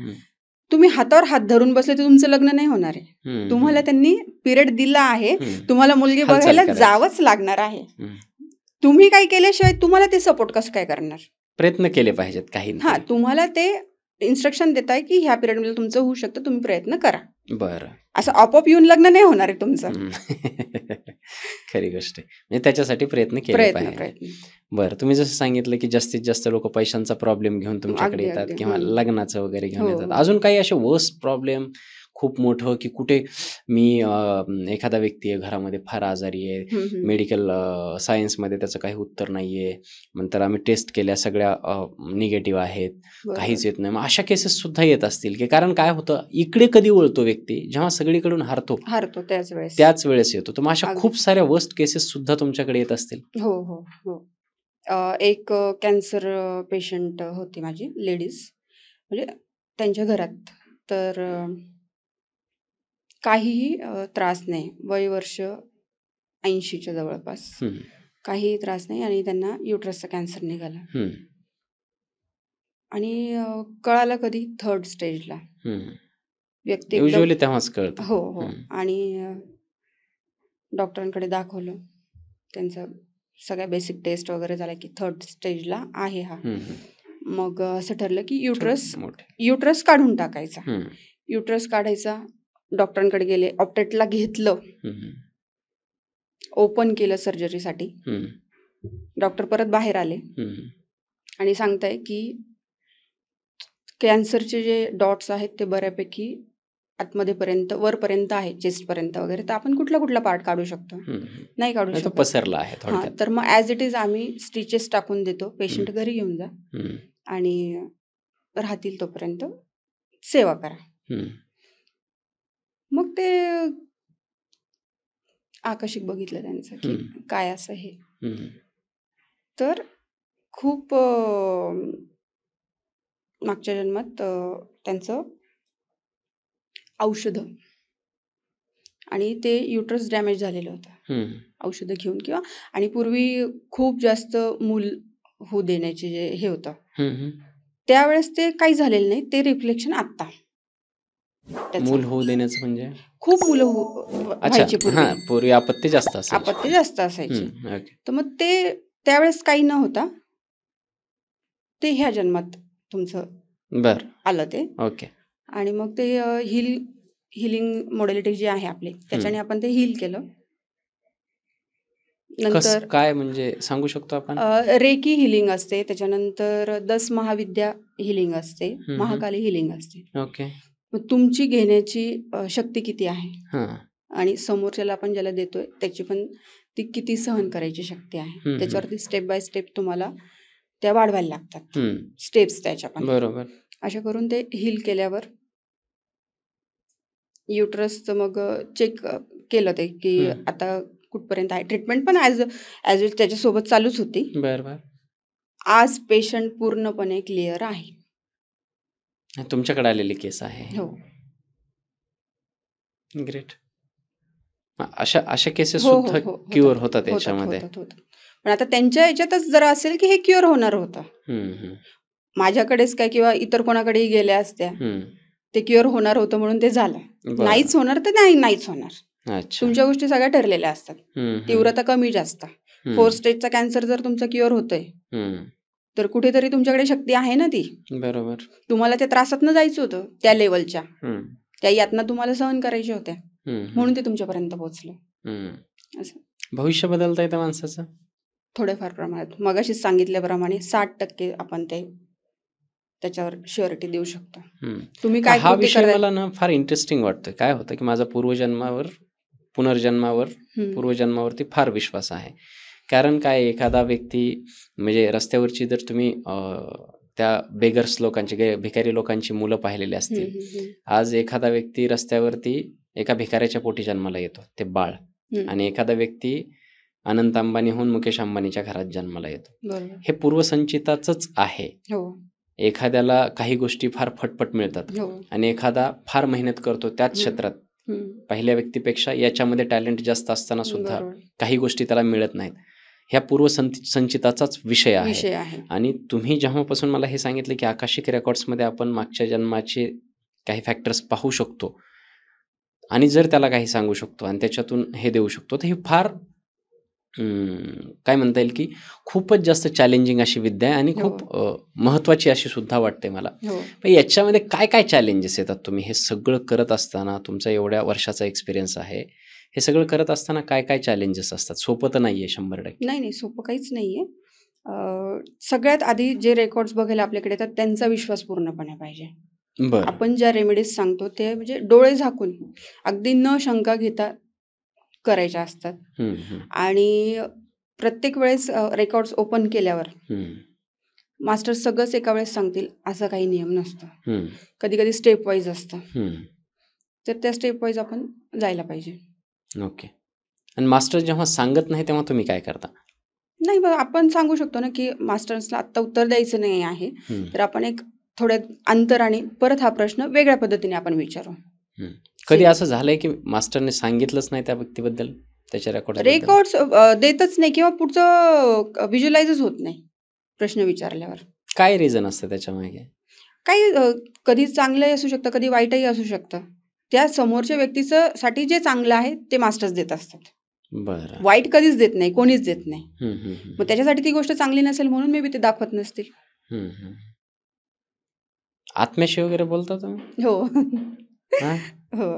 तुम्ही हातावर हात धरून बसले तर तुमचं लग्न नाही होणार आहे. तुम्हाला त्यांनी पिरियड दिला आहे, तुम्हाला मुलगी बघायला जावंच लागणार आहे. तुम्ही काय केल्याशिवाय तुम्हाला ते सपोर्ट कसं काय करणार? प्रयत्न केले पाहिजेत काही. तुम्हाला ते इन्स्ट्रक्शन देताय की ह्या पिरियडमध्ये तुमचं होऊ शकतं, तुम्ही प्रयत्न करा. बरं. असं आपोआप येऊन लग्न नाही होणार आहे तुमचं. खरी गोष्ट आहे. म्हणजे त्याच्यासाठी प्रयत्न केले पाहिजे. बरं, तुम्ही जसं सांगितलं की जास्तीत जास्त लोक पैशांचा प्रॉब्लेम घेऊन तुमच्याकडे येतात किंवा लग्नाचं वगैरे घेऊन येतात. अजून काही असे वर्स्ट प्रॉब्लेम खूप मोठं, की कुठे मी एखादा व्यक्ती आहे घरामध्ये फार आजारी आहे, मेडिकल सायन्समध्ये त्याचं काही उत्तर नाहीये, नंतर आम्ही टेस्ट केल्या सगळ्या निगेटिव्ह आहेत, काहीच येत नाही. मग अशा केसेस सुद्धा येत असतील, की कारण काय होतं, इकडे कधी वळतो व्यक्ती जेव्हा सगळीकडून हारतो त्याच वेळेस येतो. तर मग अशा खूप साऱ्या वर्स्ट केसेस सुद्धा तुमच्याकडे येत असतील. हो. एक कॅन्सर पेशंट होती माझी लेडीज, म्हणजे त्यांच्या घरात तर काहीही त्रास नाही. वय वर्ष 80च्या जवळपास. हं, काही त्रास नाही आणि त्यांना युटरसचा कॅन्सर निघाला. हं, आणि कळालं कधी 3rd स्टेजला. हं. व्यक्ती एकदम युजुअली तेव्हाच कळतं. हो, हो. हं, आणि डॉक्टरांकडे दाखवलं. त्यांचं सगळ्या बेसिक टेस्ट वगैरे झाल्या की 3rd स्टेजला आहे हा. हं, हं. मग असं ठरलं की मोठे. युटरस काढून टाकायचा. हं, युटरस काढायचा. डॉक्टरांकडे गेले, ऑपरेटला घेतलं, हं, हं, ओपन केलं सर्जरीसाठी. हं, डॉक्टर परत बाहेर आले हं, आणि सांगताय की कॅन्सरचे जे डॉट्स आहेत ते बऱ्यापैकी आतमध्येपर्यंत वरपर्यंत आहे, चेस्टपर्यंत वगैरे. तर आपण कुठला पार्ट काढू शकतो? हं, हं. नाही काढू नाही, तो शकत. पसरला आहे हां, थोडक्यात. तर मग ॲज इट इज आम्ही स्टिचेस टाकून देतो. पेशंट घरी घेऊन जा हं, आणि राहतील तोपर्यंत सेवा करा. हं, मग ते आकशिक बघितलं त्यांचं की काय असं हे. हं, तर खूप मागच्या जन्मात त्यांचं औषधं आणि ते युटरस डॅमेज झालेलं होतं. हं, औषधं घेऊन किंवा आणि पूर्वी खूप जास्त मूल होऊ देण्याचे जे हे होतं, हं, हं. त्यावेळेस ते काही झालेलं नाही. ते रिफ्लेक्शन आत्ता त्याचं. मूल होऊ देण्याचं म्हणजे? खूप मुलं अच्छा. व्हायची पूर्वी. हां, पूर्वी आपत्ती जास्त असायची. आपत्ती जास्त असायची. हं, ओके. तर मग ते त्यावेळेस काही न होता ते ह्या जन्मात तुमचं बरं. आलं ते. ओके. आणि मग ते हिलिंग मॉडॅलिटी जी आहे आपली, त्याच्याने आपण ते हील केलं. नंतर काय म्हणजे सांगू शकतो आपण? रेकी हिलिंग असते, त्याच्यानंतर 10 महाविद्या हिलिंग असते, हं. महाकाली हिलिंग असते. ओके. मग तुमची घेण्याची शक्ती किती आहे हां. आणि समोरच्याला आपण ज्याला देतोय त्याची पण ती किती सहन करायची शक्ती आहे. त्याच्यावरती स्टेप बाय स्टेप तुम्हाला त्या वाढवायला लागतात. स्टेप्स त्याच्या पण. बरोबर. अशा करून ते हील केल्यावर युटरसचं मग चेक केलं ते की आता कुठपर्यंत आहे. ट्रीटमेंट पण ॲज त्याच्यासोबत चालूच होती. बरं. आज पेशंट पूर्णपणे क्लिअर आहे. तुमच्याकडे आलेली केस आहे. हो. ग्रेट. अशा केसेस हो, हो, सुद्धा हो. क्युअर होतात याच्यामध्ये. होतात. पण आता त्यांच्या याच्यातच जरा असेल की हे क्युअर होणार होतं. माझ्याकडेच काय किंवा इतर कोणाकडेही गेल्या असत्या, ते क्युअर होणार होतं म्हणून ते झालं. बरं. नाहीच होणार तर नाहीच होणार. अच्छा. तुमच्या गोष्टी सगळ्या ठरलेल्या असतात. तीव्रता कमी जास्त. 4 स्टेजचा कॅन्सर जर तुमचा क्युअर होतोय तर कुठेतरी तुमच्याकडे शक्ती आहे ना ती. बरोबर. तुम्हाला त्या त्रासातनं जायचं होतं त्या लेवलच्या. त्या यातना तुम्हाला सहन करायच्या होत्या. म्हणून ते तुमच्यापर्यंत पोहोचलं. असं भविष्य बदलता येतं माणसाचं? थोड्याफार प्रमाणात. मगाशीच सांगितल्याप्रमाणे 60% आपण त्याच्यावर श्युरिटी देऊ शकतो. तुम्ही काय हा कृती विषय करताय? मला ना फार इंटरेस्टिंग वाटतोय. काय होतं की माझा पूर्वजन्मावरती फार विश्वास आहे. कारण काय, एखादा व्यक्ती म्हणजे रस्त्यावरची जर तुम्ही त्या बेगर्स लोकांची, भिकारी लोकांची मुलं पाहिलेली असतील. आज एखादा व्यक्ती रस्त्यावरती एका भिकाऱ्याच्या पोटी जन्माला येतो, ते बाळ. आणि एखादा व्यक्ती अनंत अंबानीहून मुकेश अंबानीच्या घरात जन्माला येतो. बरोबर. हे पूर्वसंचिताचंच आहे. हो. एखाद्याला काही गोष्टी फार फटफट मिळतात हो. आणि एखादा फार मेहनत करतो त्याच क्षेत्रात. पहिल्या व्यक्तीपेक्षा याच्यामध्ये टॅलेंट जास्त असताना सुद्धा बरोबर. काही गोष्टी त्याला मिळत नाहीत. ह्या पूर्वसंचिताचाच विषय आहे. आणि तुम्ही जेव्हापासून मला हे सांगितलं की आकाशिक रेकॉर्ड्समध्ये आपण मागच्या जन्माचे काही फॅक्टर्स पाहू शकतो आणि जर त्याला काही सांगू शकतो आणि त्याच्यातून हे देऊ शकतो, तर हे फार काय म्हणता येईल की खूपच जास्त चॅलेंजिंग अशी विद्या आहे आणि खूप महत्त्वाची अशी सुद्धा वाटते मला. पण याच्यामध्ये काय चॅलेंजेस येतात? तुम्ही हे सगळं करत असताना, तुमचा एवढ्या वर्षाचा एक्सपिरियन्स आहे, हे सगळं करत असताना काय चॅलेंजेस असतात? सोपं तर नाहीये 100%. नाही, सोपं काहीच नाहीये. सगळ्यात आधी जे रेकॉर्ड्स बघायला आपल्याकडे येतात त्यांचा विश्वास पूर्णपणे पाहिजे. बरं. आपण ज्या रेमेडीज सांगतो ते म्हणजे डोळे झाकून अगदी न शंका घेता करायच्या असतात. आणि प्रत्येक वेळेस रेकॉर्ड्स ओपन केल्यावर मास्टर सगळंच एका वेळेस सांगतील असं काही नियम नसतो. कधी कधी स्टेप वाईज असतं. तर त्या स्टेप वाईज आपण जायला पाहिजे. ओके. आणि मास्टर जेव्हा सांगत नाही तेव्हा तुम्ही काय करता? नाही, मग आपण सांगू शकतो ना की मास्टर्सला आत्ता उत्तर द्यायचं नाही आहे, तर आपण एक थोड्या अंतराने परत हा प्रश्न वेगळ्या पद्धतीने आपण विचारू. कधी असं झालंय की मास्टरने सांगितलंच नाही त्या व्यक्तीबद्दल? त्याच्या रेकॉर्ड रेकॉर्ड्स देतच नाही किंवा पुढचं व्हिज्युअलाइजच होत नाही प्रश्न विचारल्यावर. काय रिझन असतं त्याच्या मागे? काही कधी चांगलंही असू शकतं, कधी वाईटही असू शकतं. त्या समोरच्या व्यक्तीचं साठी जे चांगलं आहे ते मास्टर्स देत असतात. बरं. वाईट कधीच देत नाही, कोणीच देत नाही. हं, हं, हं. मग त्याच्यासाठी ती गोष्ट चांगली नसेल म्हणून मे बी ते दाखवत नसतील. हं, हं. आत्म्याशी वगैरे बोलता तुम्ही? हो. हां? हो.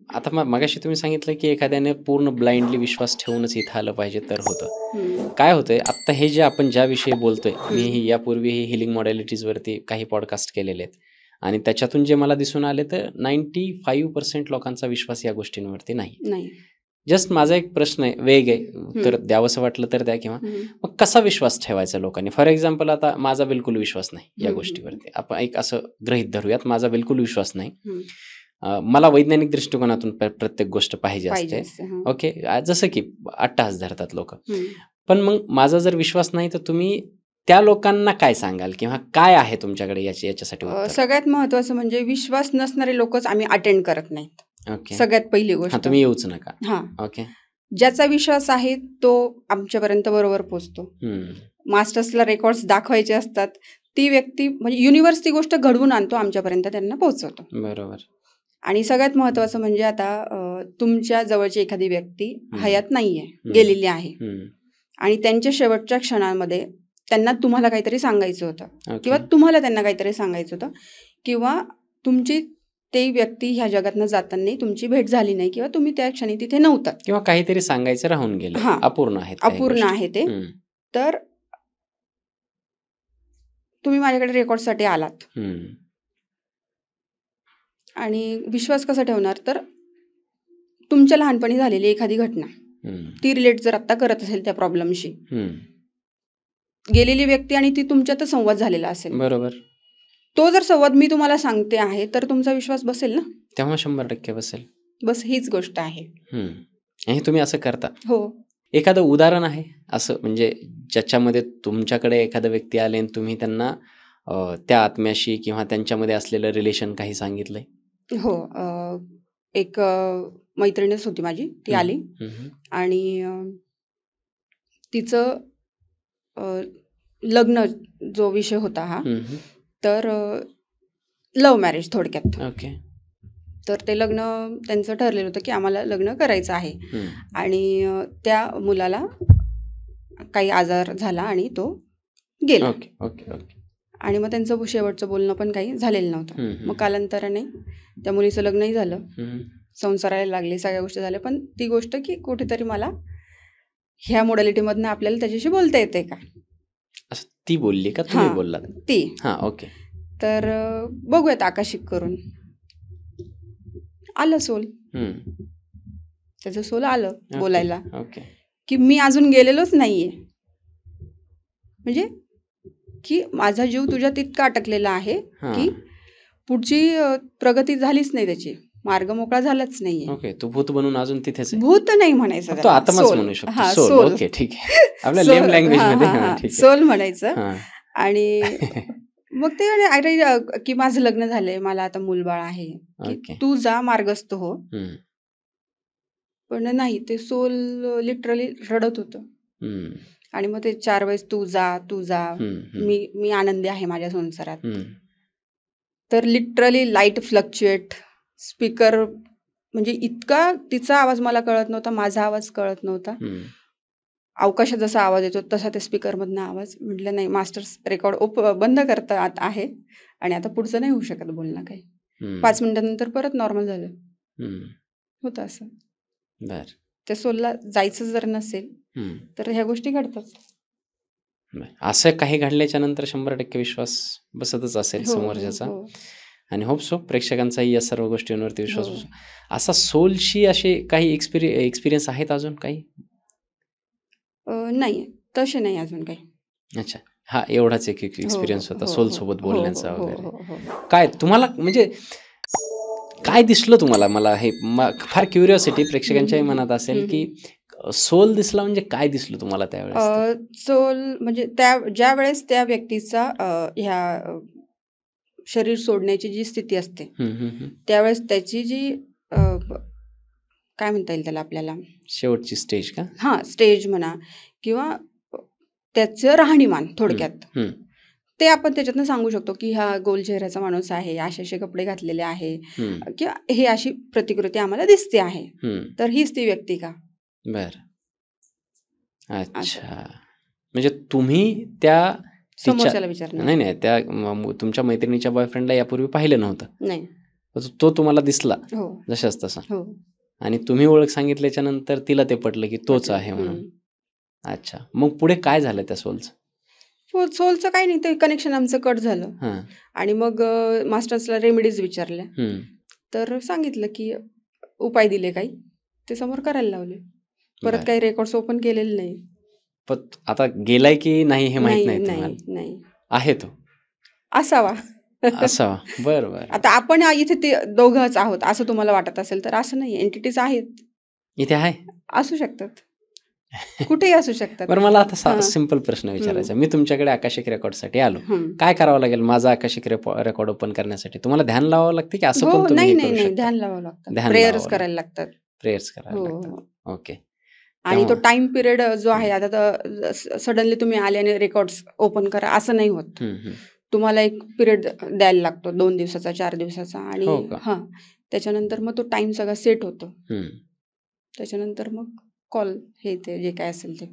आता मगाशी तुम्ही सांगितलं की एखाद्याने पूर्ण ब्लाइंडली विश्वास ठेवूनच इथं आलं पाहिजे तर होतं. हं. काय होतंय आत्ता हे जे आपण ज्याविषयी बोलतोय, हं. मी यापूर्वीही हीलिंग मॉडॅलिटीजवरती काही पॉडकास्ट केलेले आहेत आणि त्याच्यातून जे मला दिसून आले तर 95% लोकांचा विश्वास या गोष्टींवरती नाही. नाही. जस्ट माझा एक प्रश्न आहे, वेग आहे, तर हं. द्यावंसं वाटलं तर द्या किंवा हं. मग कसा विश्वास ठेवायचा लोकांनी? फॉर एक्झाम्पल आता माझा बिलकुल विश्वास नाही या हं, हं. गोष्टीवरती. आपण एक असं गृहीत धरूयात, माझा बिलकुल विश्वास नाही. हं. मला वैज्ञानिक दृष्टिकोनातून प्रत्येक गोष्ट पाहिजे पाहिजे असते. असते. हं. ओके. जसं की अट्टहास धरतात लोकं. हं. पण मग माझा जर विश्वास नाही तर तुम्ही त्या लोकांना काय सांगाल किंवा काय आहे तुमच्याकडे याच्यासाठी उत्तर? सगळ्यात महत्त्वाचं म्हणजे विश्वास नसणारे लोकच आम्ही अटेंड करत नाहीत. ओके. सगळ्यात पहिली हां, गोष्ट. तुम्ही येऊच नका. हां. ओके. ज्याचा विश्वास आहे तो आमच्यापर्यंत बरोबर पोहोचतो. हं. मास्टर्सला रेकॉर्ड्स दाखवायचे असतात. ती व्यक्ती म्हणजे युनिव्हर्स ती गोष्ट घडवून आणतो, आमच्यापर्यंत त्यांना पोहोचवतो. बरोबर. आणि सगळ्यात महत्त्वाचं म्हणजे आता तुमच्या जवळची एखादी व्यक्ती हं. हयात नाहीये, हं. गेलेली आहे हं. आणि त्यांच्या शेवटच्या क्षणांमध्ये त्यांना तुम्हाला काहीतरी सांगायचं होतं किंवा ओके. तुम्हाला त्यांना काहीतरी सांगायचं होतं किंवा तुमची ती व्यक्ती ह्या जगातनं जाताना तुमची भेट झाली नाही किंवा तुम्ही त्या क्षणी तिथे नव्हतात. किंवा काहीतरी सांगायचं राहून गेलं. हां. अपूर्ण आहेत काही अपूर्ण गोष्टी. आहे ते. हं. तर तुम्ही माझ्याकडे रेकॉर्डसाठी आलात हं. आणि विश्वास कसा ठेवणार? तर तुमच्या लहानपणी झालेली एखादी घटना, हं. ती रिलेट जर आत्ता करत असेल त्या प्रॉब्लेमशी, हं. गेलेली व्यक्ती आणि ती तुमच्यातच संवाद झालेला असेल. बरोबर. तो जर संवाद मी तुम्हाला सांगते आहे, तर तुमचा विश्वास बसेल ना? तेव्हा 100% बसेल. बस हीच गोष्ट आहे. हं. आणि तुम्ही असं करता. हो. एखादं उदाहरण आहे असं म्हणजे ज्याच्यामध्ये तुमच्याकडे एखादा व्यक्ती आले आणि तुम्ही त्यांना त्या आत्म्याशी किंवा त्यांच्यामध्ये असलेलं रिलेशन काही सांगितलंय? हो. एक मैत्रीणच होती माझी. ती हं. आली हं, हं. आणि तिचं लग्न जो विषय होता हा, हं, हं. तर लव्ह मॅरेज थोडक्यात. ओके. तर ते लग्न त्यांचं ठरलेलं होतं की आम्हाला लग्न करायचं आहे हं. आणि त्या मुलाला काही आजार झाला आणि तो गेला ओके, ओके, ओके. आणि मग त्यांचं शेवटचं बोलणं पण काही झालेलं नव्हतं. हं, मग हं. कालांतराने त्या मुलीचं लग्नही झालं, हं. संसाराला लागले, सगळ्या गोष्टी झाल्या. पण ती गोष्ट की कुठेतरी मला ह्या मोडॅलिटीमधनं आपल्याला त्याच्याशी बोलता येते का? असं ती बोलली का तुम्ही हां, बोललात? ती. हां, ओके. तर बघूयात आकाशिक करून. आलं सोल. हं. त्याचं सोल आलं ओके, बोलायला ओके. की मी अजून गेलेलोच नाहीये. म्हणजे की माझा जीव तुझ्यात इतका अटकलेला आहे हां. की पुढची प्रगती झालीच नाही त्याची. मार्ग मोकळा झालाच नाहीये. ओके. तो भूत बनून अजून तिथेच आहे. भूत नाही म्हणायचं फक्त त्याला. आत्माच सोल. म्हणू शकतो. हां, सोल. सोल. ओके, ठीक आहे. आपल्या लेम सोल. लँग्वेजमध्ये हां, हां, हां, हां. ठीक आहे. सोल म्हणायचं हां. आणि मग ते म्हणे, "अरे की माझं लग्न झालंय, मला आता मूलबाळ आहे, की ओके. तू जा मार्गस्थ हो." हं. पण नाही, ते सोल लिटरली रडत होतं हं. आणि मग ते 4 वेळेस तू जा, तू जा. हं, हं. मी आनंदी आहे माझ्या संसारात. हं. तर लिटरली लाईट फ्लक्च्युएट, स्पीकर म्हणजे इतका तिचा आवाज मला कळत नव्हता, माझा आवाज कळत नव्हता. हं. अवकाशात जसा आवाज येतो तसा त्या स्पीकरमधनं आवाज. म्हटलं नाही, मास्टर्स रेकॉर्ड बंद करतात आहे आणि आता पुढचं नाही होऊ शकत बोलणं काही. हं. 5 मिनिटानंतर परत नॉर्मल झालं. हं. होतं असं. बरं. त्या सोलला जायचं जर नसेल हं. तर ह्या गोष्टी घडतात. बरं. असं काही घडल्याच्या नंतर 100% विश्वास बसतच असेल हो, हो, समोरच्याचा हो. आणि होप सो प्रेक्षकांचाही या सर्व गोष्टींवरती विश्वास हो. बसो. असा सोलशी असे काही एक्सपिरियन्स आहेत अजून काही? नाही, तसे नाही अजून काही. अच्छा. हां, एवढाच एक हो, एक्सपिरियन्स होता हो, हो, सोलसोबत हो, हो, बोलण्याचा हो, वगैरे. हो, हो. काय तुम्हाला म्हणजे काय दिसलं तुम्हाला? मला हे फार क्युरिओसिटी प्रेक्षकांच्याही मनात असेल, की सोल दिसला म्हणजे काय दिसलं तुम्हाला त्यावेळेस ते? सोल म्हणजे ज्यावेळेस त्या व्यक्तीचा शरीर सोडण्याची जी स्थिती असते, हं, हं, हं. त्यावेळेस त्याची जी काय म्हणता येईल त्याला आपल्याला, शेवटची स्टेज का? हां, स्टेज म्हणा किंवा त्याचं राहणीमान थोडक्यात. ते आपण त्याच्यातनं सांगू शकतो, की हा गोल चेहऱ्याचा माणूस आहे, असे कपडे घातलेले आहे किंवा हे अशी प्रतिकृती आम्हाला दिसते आहे. तर हीच ती व्यक्ती का? बरं. अच्छा. म्हणजे तुम्ही त्या समोरच्याला विचारणार. नाही, त्या तुमच्या मैत्रिणीच्या बॉयफ्रेंडला यापूर्वी पाहिलं नव्हतं. नाही. तो तुम्हाला दिसला हो. जशाच तसा. हो. आणि तुम्ही ओळख सांगितल्याच्या नंतर तिला ते पटलं, की तोच आहे म्हणून. अच्छा. मग पुढे काय झालं त्या सोलचं? सोलचं काही नाही, ते कनेक्शन आमचं कट झालं. आणि मग मास्टर्सला रेमेडीज विचारल्या. तर सांगितलं की उपाय दिले काही, ते समोर करायला लावले. परत काही रेकॉर्ड्स ओपन केलेले नाही. पण आता गेलाय की नाही हे माहित नाही तुम्हाला? नाही. आहे तो? असावा. बरं. आता आपण इथे ते दोघंच आहोत असं तुम्हाला वाटत असेल तर असं नाही, एंटिटीज आहेत. इथे आहे? असू शकतात. कुठेही असू शकतात. बरं, मला आता सिंपल प्रश्न विचारायचा. मी तुमच्याकडे आकाशिक रेकॉर्डसाठी आलो. काय करावं लागेल माझा आकाशिक रेकॉर्ड ओपन करण्यासाठी? तुम्हाला ध्यान लावावं लागते की असं पण तुम्ही करू शकता? नाही, ध्यान लावावं लागतं. प्रेयर्स करायला लागतात. प्रेयर्स करायला लागतात. ओके. आणि तो टाइम पिरियड जो आहे, आता सडनली तुम्ही आले आणि रेकॉर्ड्स ओपन करा असं नाही होत. तुम्हाला एक पिरियड द्यायला लागतो, 2 दिवसाचा 4 दिवसाचा. आणि त्याच्यानंतर मग तो टाइम सगळा सेट होतो. त्याच्यानंतर मग कॉल हे ते जे काय असेल ते,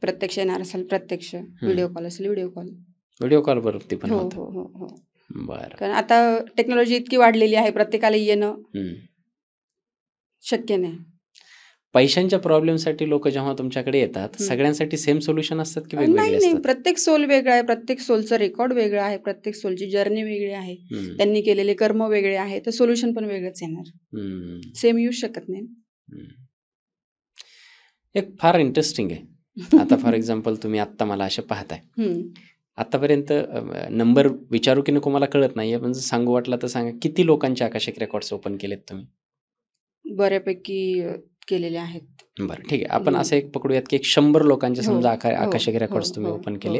प्रत्यक्ष येणार असेल प्रत्यक्ष, व्हिडिओ कॉल असेल व्हिडिओ कॉल वरती पण होतं. हो. बरं. कारण आता टेक्नॉलॉजी इतकी वाढलेली आहे, प्रत्येकाला येणं शक्य नाही. पैशांच्या प्रॉब्लेमसाठी लोक जेव्हा तुमच्याकडे येतात, सगळ्यांसाठी सेम सोल्युशन असतात की वेगवेगळे असतात? नाही, प्रत्येक सोल वेगळा आहे, प्रत्येक सोलचं रेकॉर्ड वेगळं आहे, प्रत्येक सोलची जर्नी वेगळी आहे, त्यांनी केलेले कर्म वेगळे आहे, तर सोल्युशन पण वेगळंच येणार. सेम येऊ शकत नाही. एक फार इंटरेस्टिंग आहे. आता फॉर एक्झाम्पल तुम्ही आत्ता मला असे पाहताय, आतापर्यंत नंबर विचारू की नको मला कळत नाहीये, पण सांगू वाटलं तर सांगा, किती लोकांचे आकाशिक रेकॉर्ड्स ओपन केलेत तुम्ही? बऱ्यापैकी केलेले आहेत. बरं, ठीक आहे. आपण असं एक पकडूयात की 100 लोकांचे समजा आकाशिक रेकॉर्ड्स तुम्ही ओपन केले.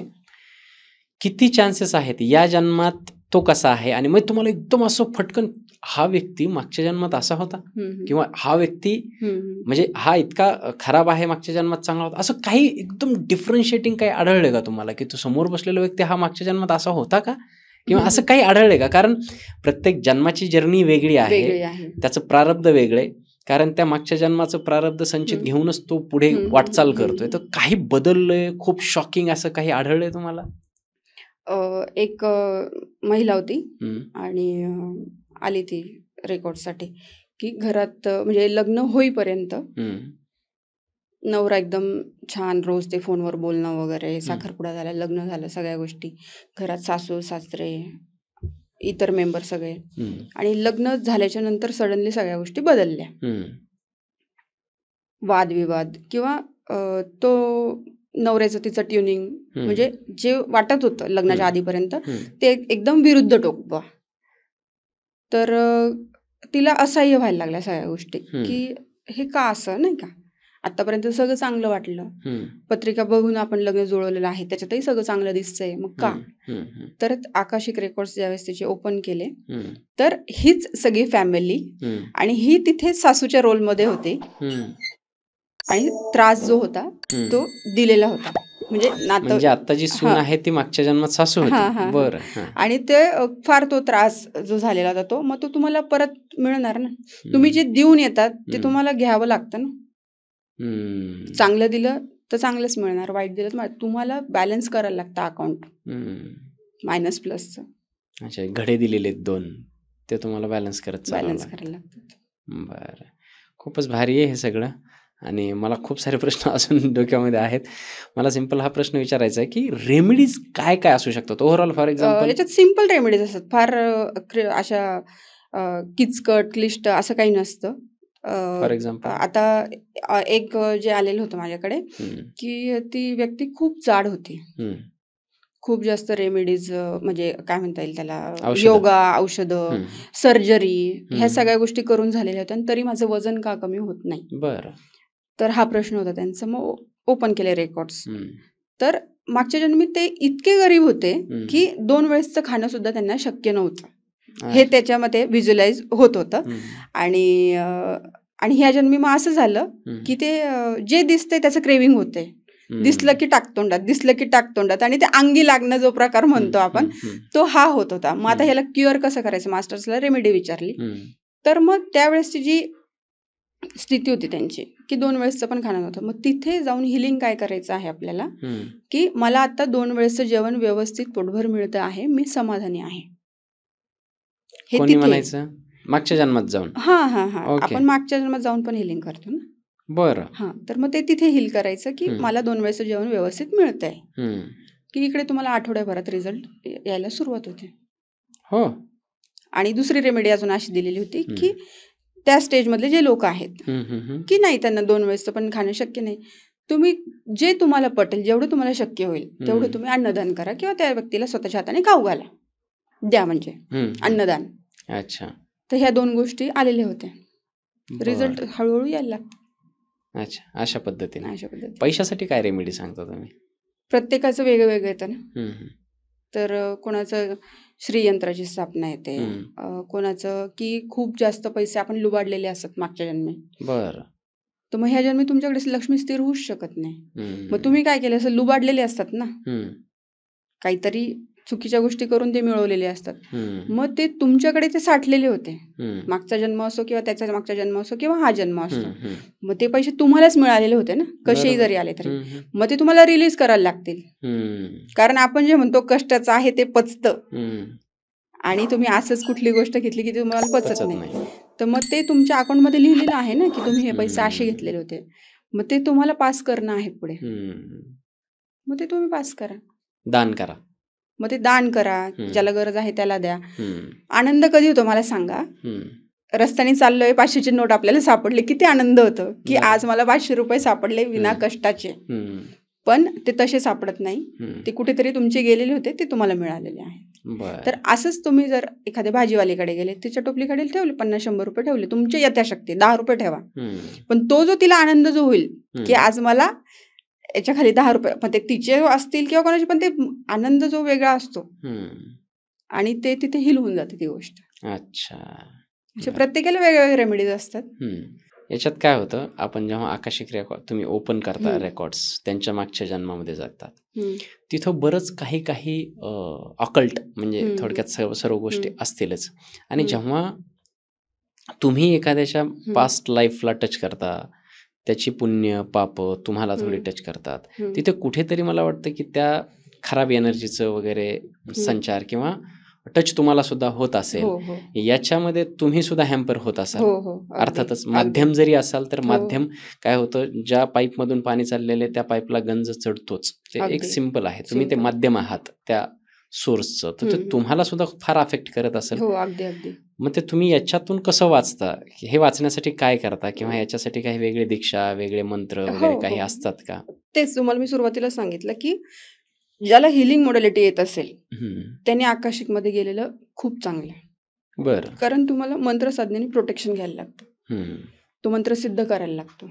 किती चान्सेस आहेत या जन्मात तो कसा आहे? आणि मग तुम्हाला एकदम असं फटकन हा व्यक्ती मागच्या जन्मात असा होता, किंवा हा व्यक्ती म्हणजे हा इतका खराब आहे मागच्या जन्मात चांगला होता, असं काही एकदम डिफरन्शिएटिंग काही आढळले का तुम्हाला, की तो समोर बसलेला व्यक्ती हा मागच्या जन्मात असा होता का, किंवा असं काही आढळले का? कारण प्रत्येक जन्माची जर्नी वेगळी आहे, त्याचं प्रारब्ध वेगळे, कारण त्या मागच्या जन्माचं प्रारब्ध संचित घेऊनच तो पुढे वाटचाल करतोय. तर काही बदललंय, खूप शॉकिंग असं काही आढळलंय तुम्हाला? एक महिला होती आणि आली ती रेकॉर्डसाठी, की घरात म्हणजे लग्न होईपर्यंत नवरा एकदम छान, रोज ते फोनवर बोलणं वगैरे, साखरपुडा झाला, लग्न झालं, सगळ्या गोष्टी घरात, सासू सासरे इतर मेंबर सगळे. आणि लग्न झाल्याच्या नंतर सडनली सगळ्या गोष्टी बदलल्या. वादविवाद किंवा तो नवऱ्याचं तिचं ट्युनिंग, म्हणजे जे वाटत होतं लग्नाच्या आधीपर्यंत ते एकदम विरुद्ध टोक. तर तिला असह्य व्हायला लागल्या सगळ्या गोष्टी, की हे का असं, नाही का, आतापर्यंत सगळं चांगलं वाटलं, पत्रिका बघून आपण लग्न जुळवलेलं आहे, त्याच्यातही सगळं चांगलं दिसतंय, मग का? तर आकाशिक रेकॉर्ड्स ज्यावेळेस तिचे ओपन केले, तर हीच सगळी फॅमिली आणि ही तिथे सासूच्या रोलमध्ये होती आणि त्रास जो होता तो दिलेला होता. म्हणजे आता जी सून आहे ती मागच्या जन्मात सासू होती. बरं. आणि ते फार तो त्रास जो झालेला होता मग तो तुम्हाला परत मिळणार ना. तुम्ही जे देऊन येतात ते तुम्हाला घ्यावं लागतं ना. चांगलं दिलं तर चांगलंच मिळणार, वाईट दिलं तर तुम्हाला बॅलन्स करायला लागतं अकाउंट, मायनस प्लसचं. अच्छा, घडे दिलेले 2 ते तुम्हाला बॅलन्स करायला लागतात. बरं, खूपच भारी आहे हे सगळं. आणि मला खूप सारे प्रश्न अजून डोक्यामध्ये आहेत. मला सिंपल हा प्रश्न विचारायचा आहे की रेमेडीज काय काय असू शकतात ओव्हरऑल? फॉर एक्झाम्पल याच्यात सिंपल रेमेडीज असतात, फार अशा किचकट क्लिष्ट असं काही नसतं. फॉर एक्झाम्पल आता एक जे आलेलं होतं माझ्याकडे, की ती व्यक्ती खूप जाड होती, खूप जास्त रेमेडीज, म्हणजे काय म्हणता येईल त्याला, योगा, औषधं, सर्जरी, ह्या सगळ्या गोष्टी करून झालेल्या होत्या, तरी माझं वजन का कमी होत नाही. बरं. तर हा प्रश्न होता त्यांचा. मग ओपन केले रेकॉर्ड्स, तर मागच्या जन्मी ते इतके गरीब होते की 2 वेळेसचं खाणं सुद्धा त्यांना शक्य नव्हतं, हे त्याच्यामध्ये व्हिज्युअलाइज होत होतं. आणि ह्या जन्मी मग असं झालं की ते जे दिसतंय त्याचं क्रेविंग होते. दिसलं की टाकतोंडात, दिसलं की टाकतोंडात, आणि ते अंगी लागणं जो प्रकार म्हणतो आपण, तो हा होत होता. मग आता ह्याला क्युअर कसं करायचं, मास्टर्सला रेमेडी विचारली. तर मग त्यावेळेसची जी स्थिती होती त्यांची की 2 वेळेसचं पण खाणं नव्हतं. मग तिथे जाऊन हिलिंग काय करायचं आहे आपल्याला, की मला आता 2 वेळेसचं जेवण व्यवस्थित पोटभर मिळतं आहे, मी समाधानी आहे. हे कोणी तिथे म्हणायचं मागच्या जन्मात जाऊन? हां. ओके. आपण मागच्या जन्मात जाऊन पण हिलिंग करतो ना. बरं. हां, तर मग ते तिथे हिल करायचं की मला 2 वेळेचं जेवण व्यवस्थित मिळतंय. की इकडे तुम्हाला आठवड्याभरात रिझल्ट यायला सुरुवात होते. हो. आणि दुसरी रेमेडी अजून अशी दिलेली होती की त्या स्टेजमधले जे लोक आहेत की नाही त्यांना 2 वेळेचं पण खाणं शक्य नाही, तुम्ही जे तुम्हाला पटेल, जेवढं तुम्हाला शक्य होईल तेवढं तुम्ही अन्नदान करा किंवा त्या व्यक्तीला स्वतःच्या हाताने खाऊ घाला, द्या, म्हणजे अन्नदान. अच्छा. तर ह्या 2 गोष्टी आलेल्या होत्या. रिझल्ट हळूहळू यायला लागतो. अच्छा, अशा पद्धतीने. अशा पद्धतीने पैशासाठी काय रेमेडी सांगता तुम्ही? प्रत्येकाचं वेगळं वेगळं येतं ना. तर कोणाचं श्रीयंत्राची स्थापना येते, कोणाचं की खूप जास्त पैसे आपण लुबाडलेले असतात मागच्या जन्मी. बरं. तर मग ह्या जन्मी तुमच्याकडे लक्ष्मी स्थिर होऊच शकत नाही. मग तुम्ही काय केलं, असं लुबाडलेले असतात ना, काहीतरी चुकीच्या गोष्टी करून ते मिळवलेले असतात. मग ते तुमच्याकडे ते साठलेले होते, मागचा जन्म असो किंवा त्याचा मागचा जन्म असो किंवा हा जन्म असतो. मग ते पैसे तुम्हालाच मिळालेले होते ना, कसेही जरी आले तरी. मग ते तुम्हाला रिलीज करायला लागतील. कारण आपण जे म्हणतो कष्टाचं आहे ते पचतं, आणि तुम्ही असंच कुठली गोष्ट घेतली की तुम्हाला पचत नाही. तर मग ते तुमच्या अकाउंटमध्ये लिहिलेलं आहे ना की तुम्ही हे पैसे असे घेतलेले होते. मग ते तुम्हाला पास करणं आहे पुढे. मग ते तुम्ही पास करा, दान करा. मग ते दान करा, ज्याला गरज आहे त्याला द्या. आनंद कधी होतो मला सांगा, रस्त्याने चाललोय, 500ची नोट आपल्याला सापडली, किती आनंद होतो की आज मला 500 रुपये सापडले विना कष्टाचे. पण ते तसे सापडत नाही, ते कुठेतरी तुमचे गेलेले होते, ते तुम्हाला मिळालेले आहे. तर असंच तुम्ही जर एखाद्या भाजीवालीकडे गेले, तिच्या टोपलीकडे ठेवले 50-100 रुपये ठेवले, तुमचे यथाशक्ती 10 रुपये ठेवा, पण तो जो तिला आनंद जो होईल की आज मला याच्या खाली 10 रुपये, पण ते तिचे असतील किंवा कोणाचे, पण ते आनंद जो वेगळा असतो आणि ते तिथे हिल होऊन जाते ती गोष्ट. अच्छा. अशा प्रत्येकाला वेगवेगळे रेमेडीज असतात. याच्यात काय होतं, आपण जेव्हा आकाशिक रेकॉर्ड तुम्ही ओपन करता, रेकॉर्ड्स त्यांच्या मागच्या जन्मामध्ये जातात, तिथं बरंच काही ऑकल्ट म्हणजे थोडक्यात सर्व गोष्टी असतीलच. आणि जेव्हा तुम्ही एखाद्याच्या पास्ट लाईफला टच करता, त्याची पुण्य पाप तुम्हाला थोडी टच करतात, तिथे कुठेतरी मला वाटतं की त्या खराब एनर्जीचं वगैरे संचार किंवा टच तुम्हाला सुद्धा होत असेल. याच्यामध्ये तुम्ही सुद्धा हॅम्पर होत असाल. अर्थातच माध्यम जरी असाल तर माध्यम काय होतं, ज्या पाईपमधून पाणी चाललेलं आहे त्या पाईपला गंज चढतोच. ते एक सिंपल आहे. तुम्ही ते माध्यम आहात त्या सोर्सचं, तर ते तुम्हाला सुद्धा फार अफेक्ट करत असेल. मग ते तुम्ही याच्यातून कसं वाचता, हे वाचण्यासाठी काय करता, किंवा याच्यासाठी काही वेगळी दीक्षा, वेगळे मंत्र वगैरे काही असतात का? तेच तुम्हाला मी सुरुवातीला सांगितलं की ज्याला हिलिंग मॉडॅलिटी येत असेल त्याने आकाशिक मध्ये गेलेलं खूप चांगलं आहे. बरं. कारण तुम्हाला मंत्र साधनेने प्रोटेक्शन घ्यायला लागतं, तो मंत्र सिद्ध करायला लागतो,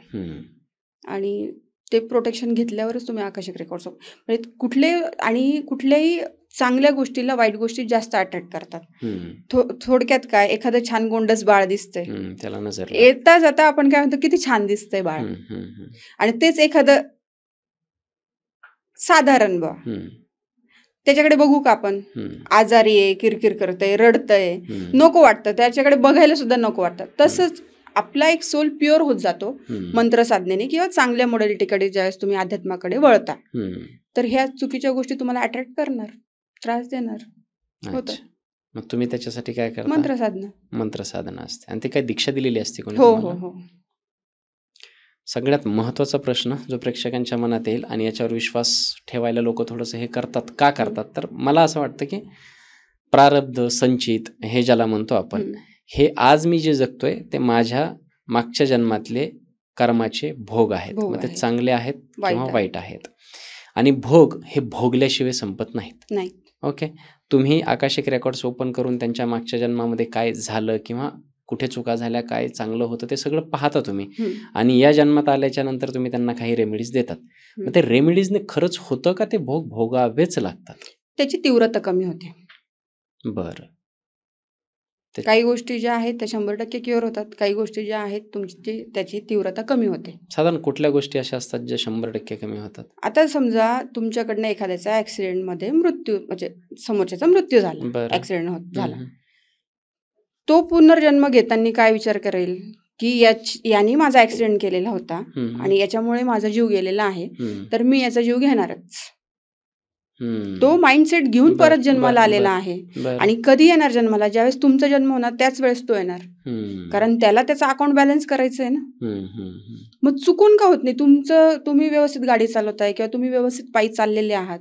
आणि ते प्रोटेक्शन घेतल्यावरच तुम्ही आकाशिक रेकॉर्ड्स, म्हणजे कुठल्याही चांगल्या गोष्टीला वाईट गोष्टी जास्त अट्रॅक्ट करतात. थोडक्यात काय, एखादं छान गोंडस बाळ दिसतंय, त्याला नजर येता जाता आपण काय म्हणतो, किती छान दिसतंय बाळ, आणि तेच एखादं साधारण बा, त्याच्याकडे बघू का आपण, आजारी आहे, किरकिर करतंय, रडतंय, नको वाटतं, त्याच्याकडे बघायला सुद्धा नको वाटतं. तसंच आपला एक सोल प्युअर होत जातो मंत्र साधनेने किंवा चांगल्या मॉडॅलिटीकडे ज्यावेळेस तुम्ही अध्यात्माकडे वळता, तर ह्या चुकीच्या गोष्टी तुम्हाला अट्रॅक्ट करणार, त्रास देणार होतं. मग तुम्ही त्याच्यासाठी काय करता? मंत्र साधना असते. आणि ते काय दीक्षा दिलेली असते कोणी? हो. सगळ्यात महत्त्वाचा प्रश्न जो प्रेक्षकांच्या मनात येईल, आणि याच्यावर विश्वास ठेवायला लोक थोडंसं हे करतात, का करतात, तर मला असं वाटतं की प्रारब्ध, संचित हे ज्याला म्हणतो आपण, हे आज मी जे जगतोय ते माझ्या मागच्या जन्मातले कर्माचे भोग आहेत. मग ते चांगले आहेत किंवा वाईट आहेत, आणि भोग हे भोगल्याशिवाय संपत नाहीत. ओके. तुम्ही आकाशिक रेकॉर्ड्स ओपन करून त्यांच्या मागच्या जन्मामध्ये काय झालं किंवा कुठे चुका झाल्या, काय चांगलं होतं, ते सगळं पाहता तुम्ही, आणि या जन्मात आल्याच्या नंतर तुम्ही त्यांना काही रेमेडीज देतात. मग ते रेमेडीजने खरंच होतं का ते भोग भोगावेच लागतात? त्याची तीव्रता कमी होते. बरं. काही गोष्टी ज्या आहेत त्या 100% क्युअर होतात. काही गोष्टी ज्या आहेत त्याची तीव्रता कमी होते. साधारण कुठल्या गोष्टी अशा असतात ज्या 100% कमी होतात? आता समजा तुमच्याकडनं एखाद्याचा ॲक्सिडेंटमध्ये म्हणजे समोरच्याचा मृत्यू झाला, बरं. ॲक्सिडेंट झाला. हं. तो पुनर्जन्म घेताना काय विचार करेल, की याने माझा ॲक्सिडेंट केलेला होता आणि याच्यामुळे माझा जीव गेलेला आहे, तर मी याचा जीव घेणारच. तो माइंडसेट घेऊन परत जन्माला आलेला आहे. आणि कधी येणार जन्माला? ज्यावेळेस तुमचा जन्म होणार त्याच वेळेस तो येणार. कारण त्याला त्याचा अकाउंट बॅलन्स करायचं आहे ना. मग चुकून का होत नाही? तुम्ही व्यवस्थित गाडी चालवताय किंवा तुम्ही व्यवस्थित पायी चाललेले आहात.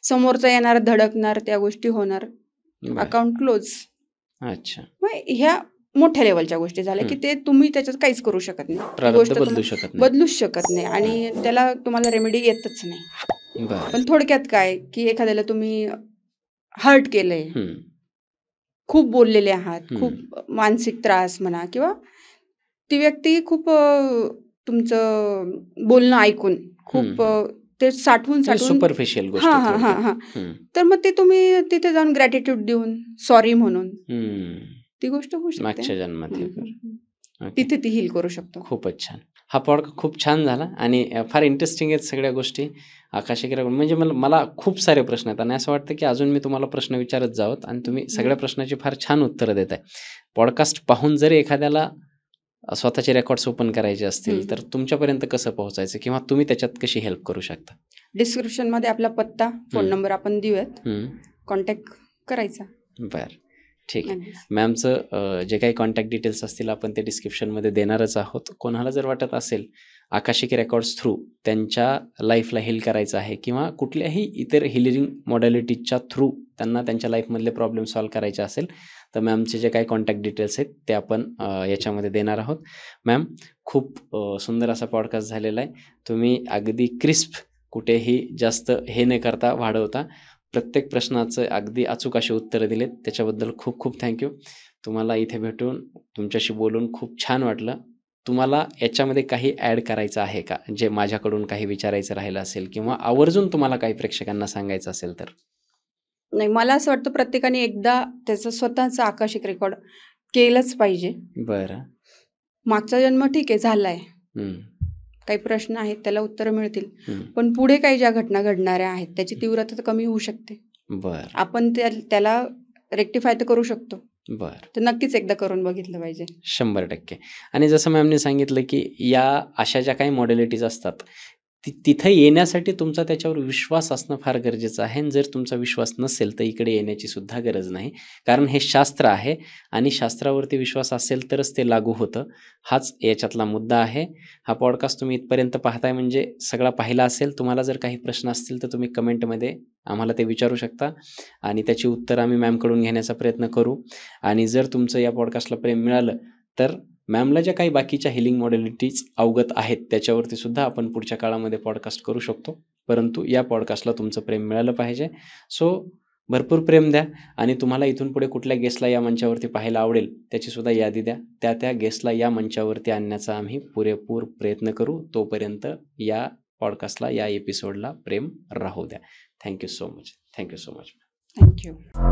समोरचा येणार, धडकणार, त्या गोष्टी होणार. Account close. अच्छा. मग ह्या मोठ्या लेवलच्या गोष्टी झाल्या, की ते तुम्ही त्याच्यात काहीच करू शकत नाही. ती गोष्ट बदलूच शकत नाही आणि त्याला तुम्हाला रेमेडी येतच नाही. पण थोडक्यात काय, की एखाद्याला तुम्ही हर्ट केलंय, खूप बोललेले आहात, खूप मानसिक त्रास म्हणा किंवा ती व्यक्ती खूप तुमचं बोलणं ऐकून खूप ते साठवून सुपरफिशियल गोष्ट. हां. तर मग ते तुम्ही तिथे जाऊन ग्रॅटिट्यूड देऊन सॉरी म्हणून ती गोष्ट होऊ शकते. मागच्या जन्मात तिथे ती हील करू शकतो. खूपच छान. हा पॉडकास्ट खूप छान झाला आणि फार इंटरेस्टिंग आहेत सगळ्या गोष्टी. आकाशिक रेकॉर्ड म्हणजे मला खूप सारे प्रश्न आहेत आणि असं वाटतं की अजून मी तुम्हाला प्रश्न विचारत जावं आणि तुम्ही सगळ्या प्रश्नाची फार छान उत्तरं देत आहे. पॉडकास्ट पाहून जर एखाद्याला स्वतःचे रेकॉर्ड्स ओपन करायचे असतील तर तुमच्यापर्यंत कसं पोहोचायचं किंवा तुम्ही त्याच्यात कशी हेल्प करू शकता? डिस्क्रिप्शनमध्ये आपला पत्ता, फोन नंबर आपण देऊयात. कॉन्टॅक्ट करायचा. बरं, ठीक आहे. मॅमचं जे काही कॉन्टॅक्ट डिटेल्स असतील आपण ते डिस्क्रिप्शनमध्ये देणारच आहोत. कोणाला जर वाटत असेल आकाशिक रेकॉर्ड्स थ्रू त्यांच्या लाईफला हील करायचं आहे किंवा कुठल्याही इतर हिलिंग मॉडॅलिटीजच्या थ्रू त्यांना त्यांच्या लाईफमधले प्रॉब्लेम सॉल्व्ह करायचे असेल तर मॅमचे जे काही कॉन्टॅक्ट डिटेल्स आहेत ते आपण याच्यामध्ये देणार आहोत. मॅम, खूप सुंदर असा पॉडकास्ट झालेला आहे. तुम्ही अगदी क्रिस्प, कुठेही जास्त हे न करता वाढवता प्रत्येक प्रश्नाचं अगदी अचूक अशी उत्तरं दिलेत. त्याच्याबद्दल खूप खूप थँक्यू. तुम्हाला इथे भेटून तुमच्याशी बोलून खूप छान वाटलं. तुम्हाला याच्यामध्ये काही ॲड करायचं आहे का? जे माझ्याकडून काही विचारायचं राहिलं असेल किंवा आवर्जून तुम्हाला काही प्रेक्षकांना सांगायचं असेल तर? नाही, मला असं वाटतं प्रत्येकाने एकदा त्याचं स्वतःचं आकाशिक रेकॉर्ड केलंच पाहिजे. बरं. मागचा जन्म ठीक आहे झालाय. काही प्रश्न आहेत त्याला उत्तरं मिळतील. पण पुढे काही ज्या घटना घडणाऱ्या आहेत त्याची तीव्रता तर कमी होऊ शकते. बरं. आपण त्याला रेक्टिफाय तर करू शकतो. बरं. तर नक्कीच एकदा करून बघितलं पाहिजे. 100%. आणि जसं मॅमने सांगितलं की या अशा ज्या काही मॉडेलिटीज असतात तिथं येण्यासाठी तुमचा त्याच्यावर विश्वास असणं फार गरजेचं आहे. आणि जर तुमचा विश्वास नसेल तर इकडे येण्याची सुद्धा गरज नाही. कारण हे शास्त्र आहे आणि शास्त्रावरती विश्वास असेल तरच ते लागू होतं. हाच याच्यातला मुद्दा आहे. हा पॉडकास्ट तुम्ही इथपर्यंत पाहताय म्हणजे सगळा पाहिला असेल. तुम्हाला जर काही प्रश्न असतील तर तुम्ही कमेंटमध्ये आम्हाला ते विचारू शकता आणि त्याची उत्तरं आम्ही मॅमकडून घेण्याचा प्रयत्न करू. आणि जर तुमचं या पॉडकास्टला प्रेम मिळालं तर मॅमला ज्या काही बाकीच्या हिलिंग मॉडेलिटीज अवगत आहेत त्याच्यावरती सुद्धा आपण पुढच्या काळामध्ये पॉडकास्ट करू शकतो. परंतु या पॉडकास्टला तुमचं प्रेम मिळालं पाहिजे. सो भरपूर प्रेम द्या आणि तुम्हाला इथून पुढे कुठल्या गेस्टला या मंचावरती पाहायला आवडेल त्याचीसुद्धा यादी द्या. त्या गेस्टला या मंचावरती आणण्याचा आम्ही पुरेपूर प्रयत्न करू. तोपर्यंत या पॉडकास्टला, या एपिसोडला प्रेम राहू द्या. Thank you so much. थँक्यू.